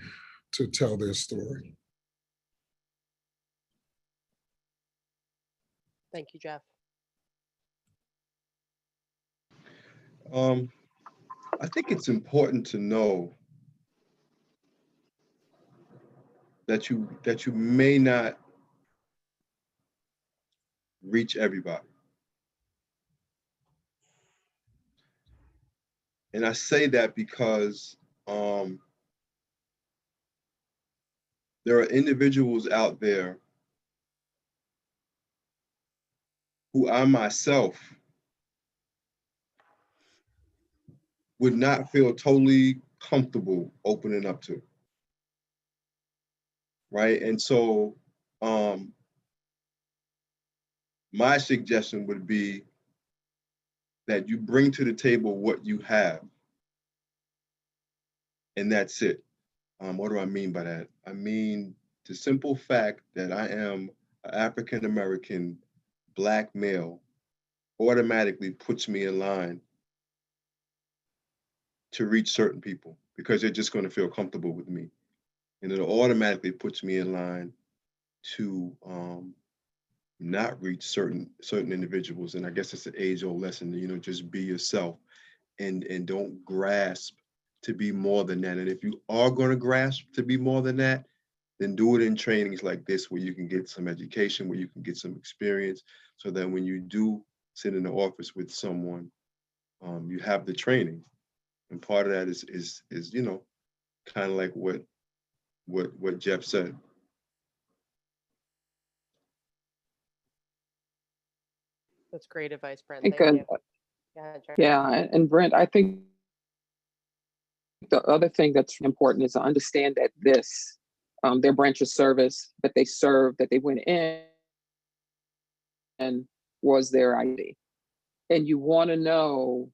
to tell their story. Thank you, Jeff. I think it's important to know that you may not reach everybody. And I say that because there are individuals out there who I myself would not feel totally comfortable opening up to, right? And so my suggestion would be that you bring to the table what you have, and that's it. What do I mean by that? I mean the simple fact that I am an African-American Black male automatically puts me in line to reach certain people, because they're just going to feel comfortable with me. And it automatically puts me in line to not reach certain individuals. And I guess it's an age-old lesson, you know, just be yourself, and don't grasp to be more than that. And if you are going to grasp to be more than that, then do it in trainings like this, where you can get some education, where you can get some experience, so that when you do sit in the office with someone, you have the training. And part of that is you know, kind of like what Jeff said. That's great advice, Brent. I Thank think, you. Yeah, Jeff. yeah, and Brent, I think the other thing that's important is to understand that their branch of service that they served, that they went in, and was their identity. And you want to know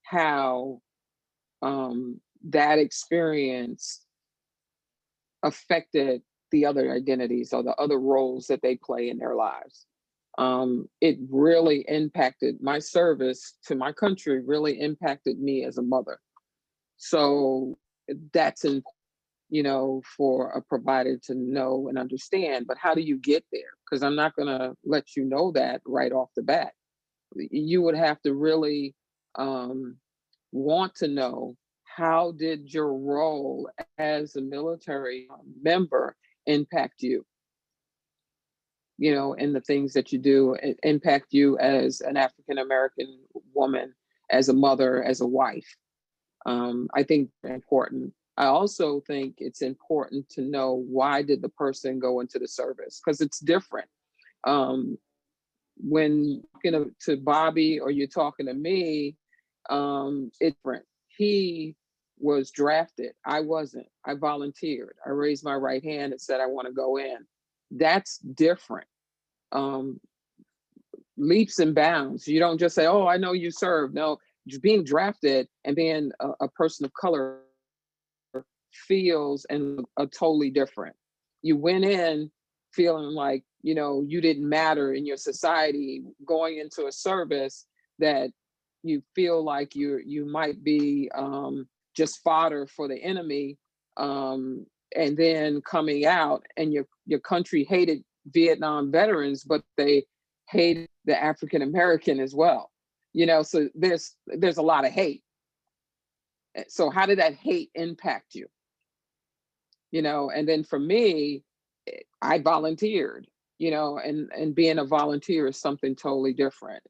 how that experience affected the other identities or the other roles that they play in their lives. It really impacted my service to my country, really impacted me as a mother. So that's for a provider to know and understand. But how do you get there? Because I'm not going to let you know that right off the bat. You would have to really want to know, how did your role as a military member impact you? And the things that you do impact you as an African-American woman, as a mother, as a wife. I think it's important. I also think it's important to know, why did the person go into the service? Because it's different. When you're talking to Bobby or you're talking to me, it's different. He was drafted. I wasn't. I volunteered. I raised my right hand and said, I want to go in. That's different. Leaps and bounds. You don't just say, oh, I know you served. No, being drafted and being a person of color feels and are totally different. You went in feeling like, you didn't matter in your society, going into a service that you feel like you might be just fodder for the enemy, and then coming out, and your country hated Vietnam veterans, but they hated the African American as well. So there's a lot of hate. So how did that hate impact you? And then for me, I volunteered, and being a volunteer is something totally different.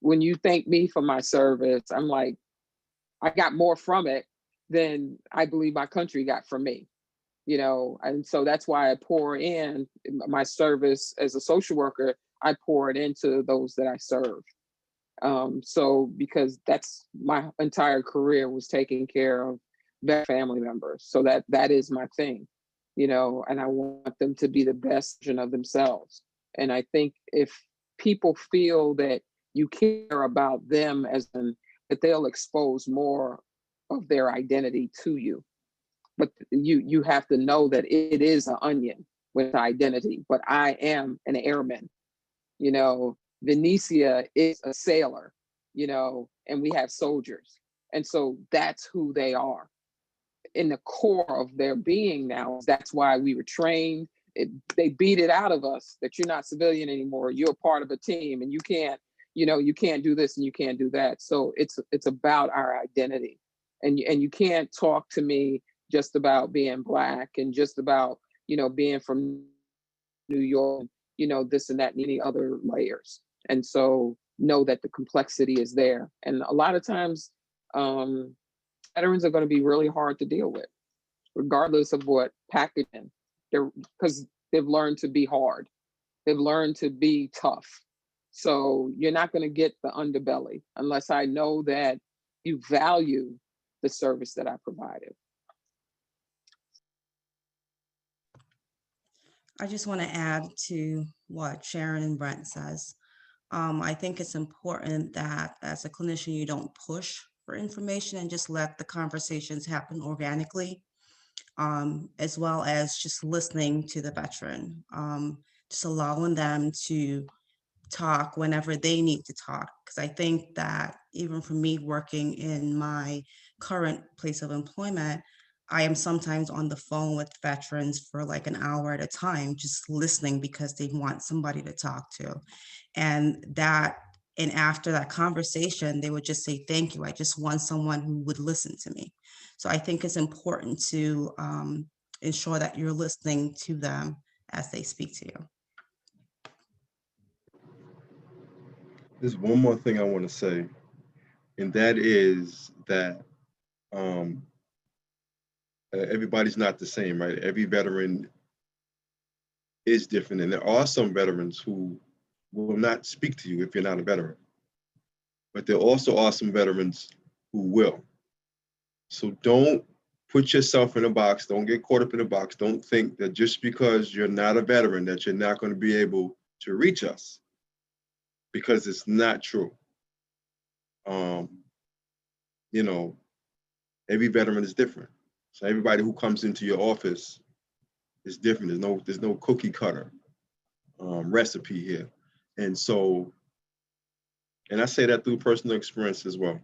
When you thank me for my service, I'm like, I got more from it than I believe my country got from me, and so that's why I pour in my service as a social worker. I pour it into those that I serve. So because that's my entire career was taking care of their family members. So that is my thing, and I want them to be the best version of themselves. And I think if people feel that you care about them that they'll expose more of their identity to you. But you have to know that it is an onion with identity. But I am an airman, Venetia is a sailor, and we have soldiers. And so that's who they are. In the core of their being now, that's why we were trained. They beat it out of us that you're not civilian anymore. You're a part of a team and you can't do this and you can't do that. So it's about our identity. And you can't talk to me just about being Black and just about, being from New York, this and that and any other layers. And so know that the complexity is there. And a lot of times, veterans are going to be really hard to deal with, regardless of what packaging. Because they've learned to be hard. They've learned to be tough. So you're not going to get the underbelly unless I know that you value the service that I provided. I just want to add to what Sharon and Brent says. I think it's important that as a clinician, you don't push for information and just let the conversations happen organically, as well as just listening to the veteran, just allowing them to talk whenever they need to talk. Because I think that even for me working in my current place of employment, I am sometimes on the phone with veterans for like an hour at a time, just listening because they want somebody to talk to. And after that conversation, they would just say, thank you. I just want someone who would listen to me. So I think it's important to ensure that you're listening to them as they speak to you. There's one more thing I want to say, and that is that everybody's not the same, right? Every veteran is different, and there are some veterans who will not speak to you if you're not a veteran. But there also are some veterans who will. So don't put yourself in a box. Don't get caught up in a box. Don't think that just because you're not a veteran that you're not going to be able to reach us, because it's not true. Every veteran is different. So everybody who comes into your office is different. There's no cookie cutter recipe here. And so, and I say that through personal experience as well.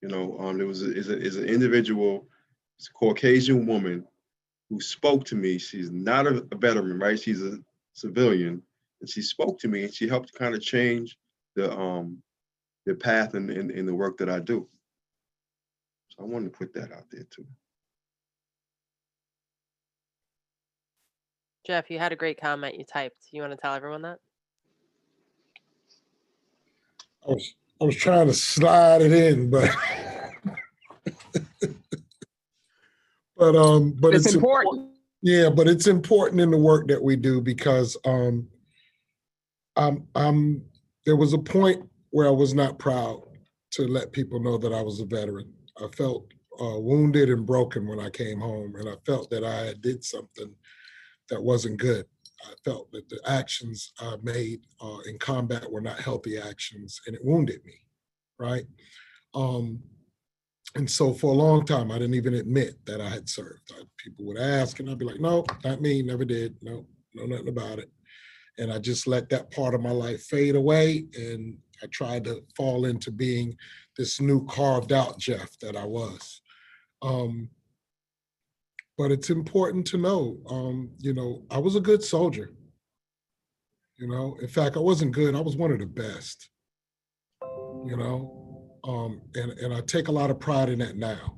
There was an individual, it's a Caucasian woman who spoke to me. She's not a veteran, right? She's a civilian, and she spoke to me and she helped kind of change the path in the work that I do. So I wanted to put that out there too. Jeff, you had a great comment you typed. You want to tell everyone that? I was trying to slide it in, but but it's important. Yeah, but it's important in the work that we do because there was a point where I was not proud to let people know that I was a veteran. I felt wounded and broken when I came home, and I felt that I did something that wasn't good. I felt that the actions I made in combat were not healthy actions, and it wounded me, right? And so for a long time, I didn't even admit that I had served. People would ask, and I'd be like, no, not me, never did. No, know nothing about it. And I just let that part of my life fade away, and I tried to fall into being this new carved out Jeff that I was. But it's important to know, I was a good soldier. In fact, I wasn't good. I was one of the best. you know, and I take a lot of pride in that now,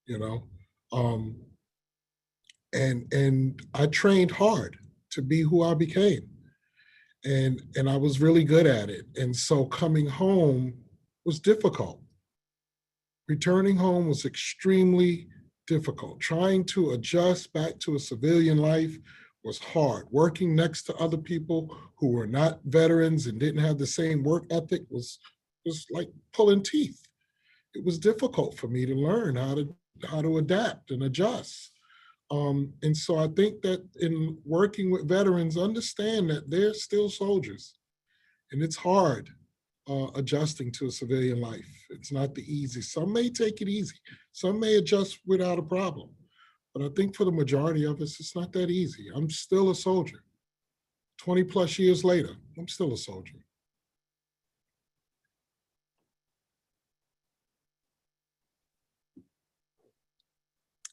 you know, and I trained hard to be who I became, and I was really good at it. And so coming home was difficult. Returning home was extremely difficult. Trying to adjust back to a civilian life was hard. Working next to other people who were not veterans and didn't have the same work ethic was like pulling teeth. It was difficult for me to learn how to adapt and adjust. And so I think that in working with veterans, understand that they're still soldiers, and it's hard adjusting to a civilian life. It's not the easy. Some may take it easy. Some may adjust without a problem. But I think for the majority of us, it's not that easy. I'm still a soldier. 20 plus years later, I'm still a soldier.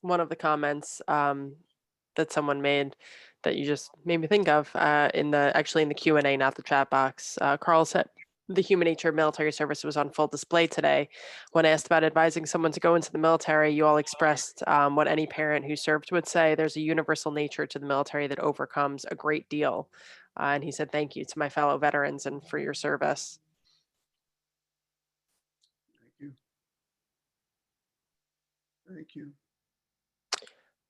One of the comments that someone made that you just made me think of in the Q&A, not the chat box. Carl said, the human nature of military service was on full display today. When asked about advising someone to go into the military, you all expressed what any parent who served would say. There's a universal nature to the military that overcomes a great deal. And he said, thank you to my fellow veterans and for your service. Thank you. Thank you.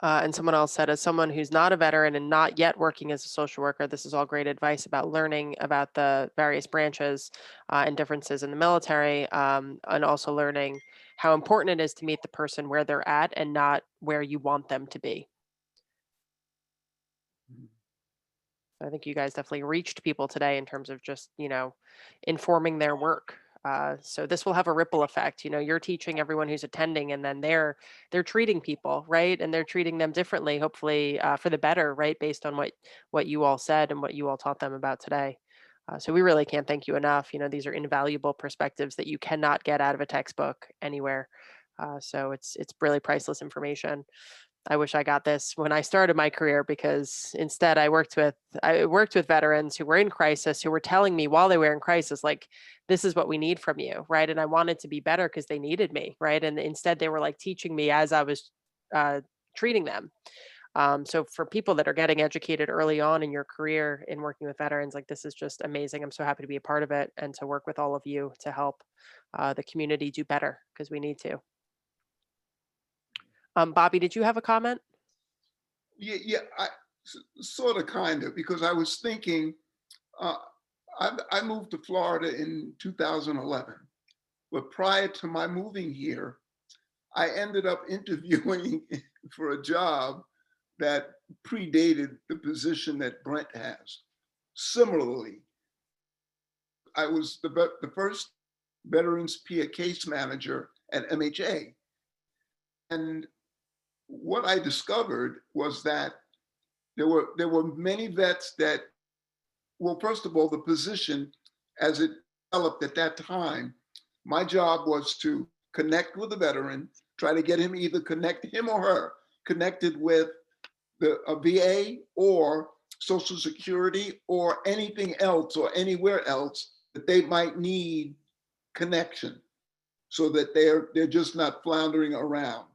And someone else said, as someone who's not a veteran and not yet working as a social worker, this is all great advice about learning about the various branches and differences in the military, and also learning how important it is to meet the person where they're at and not where you want them to be. I think you guys definitely reached people today in terms of just, informing their work. So this will have a ripple effect. You're teaching everyone who's attending, and then they're treating people, right, and they're treating them differently, hopefully for the better, right, based on what you all said and what you all taught them about today. So we really can't thank you enough. These are invaluable perspectives that you cannot get out of a textbook anywhere. So it's really priceless information. I wish I got this when I started my career, because instead I worked with veterans who were in crisis, who were telling me while they were in crisis, like, this is what we need from you, right? And I wanted to be better because they needed me, right? And instead they were like teaching me as I was treating them. So for people that are getting educated early on in your career in working with veterans, like, this is just amazing. I'm so happy to be a part of it and to work with all of you to help the community do better, because we need to. Bobby, did you have a comment? Yeah, sort of, kind of, because I was thinking, I moved to Florida in 2011, but prior to my moving here, I ended up interviewing for a job that predated the position that Brent has. Similarly, I was the first Veterans Peer Case Manager at MHA. And what I discovered was that there were many vets that, well, first of all, the position as it developed at that time, my job was to connect with the veteran, try to get him or her connected with a VA or Social Security or anything else or anywhere else that they might need connection, so that they're just not floundering around.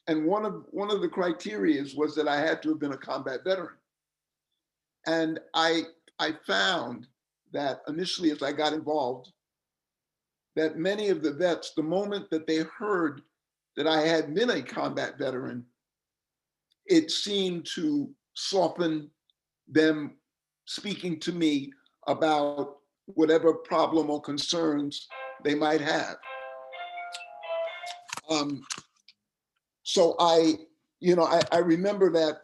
And one of the criteria was that I had to have been a combat veteran. And I found that initially, as I got involved, that many of the vets, the moment that they heard that I had been a combat veteran, it seemed to soften them speaking to me about whatever problem or concerns they might have. So I remember that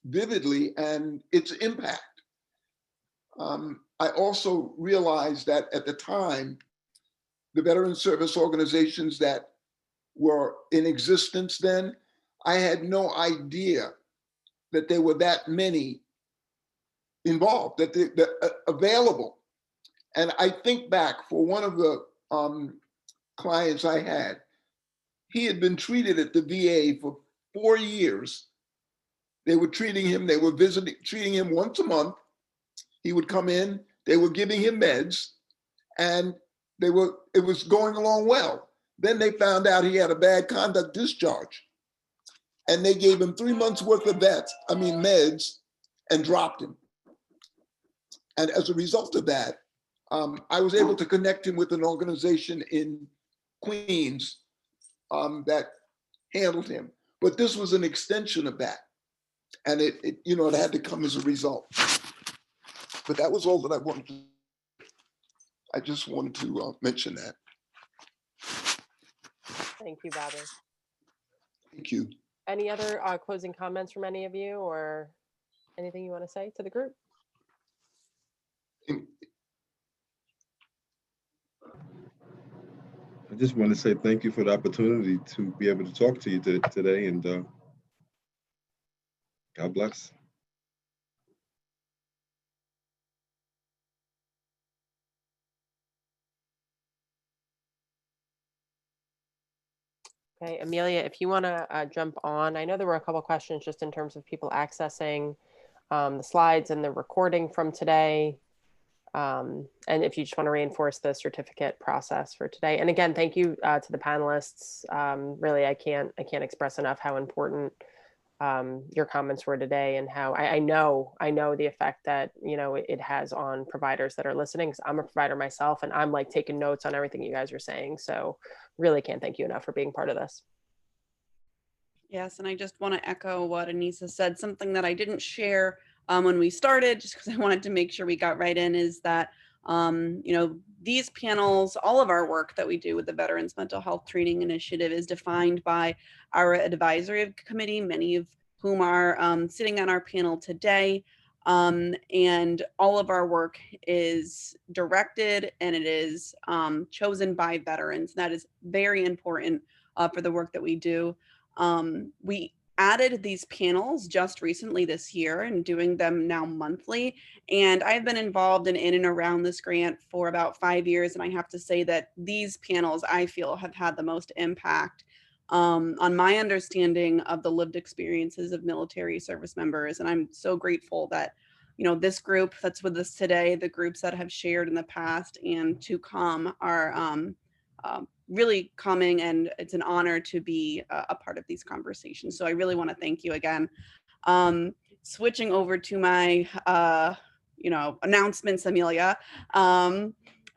vividly and its impact. I also realized that at the time, the veteran service organizations that were in existence then, I had no idea that there were that many involved, that available. And I think back for one of the clients I had, he had been treated at the VA for 4 years. They were treating him once a month. He would come in, they were giving him meds, and it was going along well. Then they found out he had a bad conduct discharge, and they gave him 3 months worth of meds, and dropped him. And as a result of that, I was able to connect him with an organization in Queens that handled him. But this was an extension of that. And it had to come as a result. But that was all that I wanted to. I just wanted to mention that. Thank you, Bobby. Thank you. Any other closing comments from any of you, or anything you want to say to the group? I just want to say thank you for the opportunity to be able to talk to you today, and God bless. Okay, Amelia, if you want to jump on. I know there were a couple of questions just in terms of people accessing the slides and the recording from today. And if you just want to reinforce the certificate process for today. And again, thank you to the panelists. Really, I can't express enough how important your comments were today, and how I know the effect that it has on providers that are listening. 'Cause I'm a provider myself, and I'm like taking notes on everything you guys are saying. So really can't thank you enough for being part of this. Yes, and I just want to echo what Anissa said. Something that I didn't share when we started, just because I wanted to make sure we got right in, is that these panels, all of our work that we do with the Veterans Mental Health Training Initiative is defined by our advisory committee, many of whom are sitting on our panel today. And all of our work is directed, and it is chosen by veterans. That is very important for the work that we do. We added these panels just recently this year and doing them now monthly. And I've been involved in and around this grant for about 5 years. And I have to say that these panels, I feel, have had the most impact on my understanding of the lived experiences of military service members. And I'm so grateful that, this group that's with us today, the groups that have shared in the past and to come are really coming, and it's an honor to be a part of these conversations. So I really want to thank you again. Switching over to my, announcements, Amelia.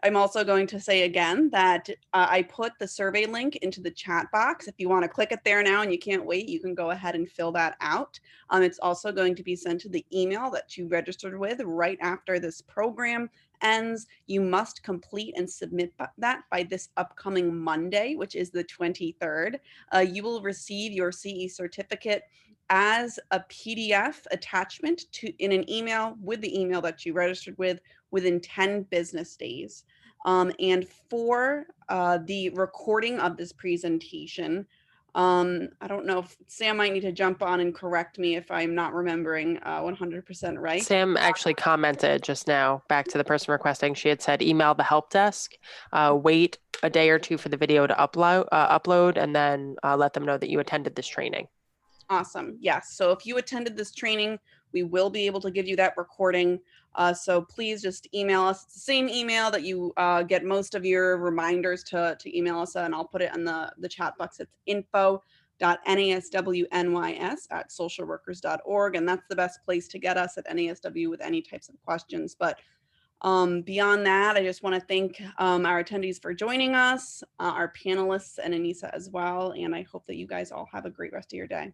I'm also going to say again that I put the survey link into the chat box. If you want to click it there now and you can't wait, you can go ahead and fill that out. It's also going to be sent to the email that you registered with right after this program ends. You must complete and submit that by this upcoming Monday, which is the 23rd. You will receive your CE certificate as a PDF attachment in an email with the email that you registered with within 10 business days. And for the recording of this presentation, I don't know if Sam might need to jump on and correct me if I'm not remembering 100% right. Sam actually commented just now back to the person requesting. She had said, email the help desk, wait a day or two for the video to upload, and then let them know that you attended this training. Awesome. Yes. So if you attended this training, we will be able to give you that recording. So please just email us. It's the same email that you get most of your reminders to email us, and I'll put it in the chat box. It's info.naswnys@socialworkers.org, and that's the best place to get us at NASW with any types of questions. But beyond that, I just want to thank our attendees for joining us, our panelists, and Anissa as well. And I hope that you guys all have a great rest of your day.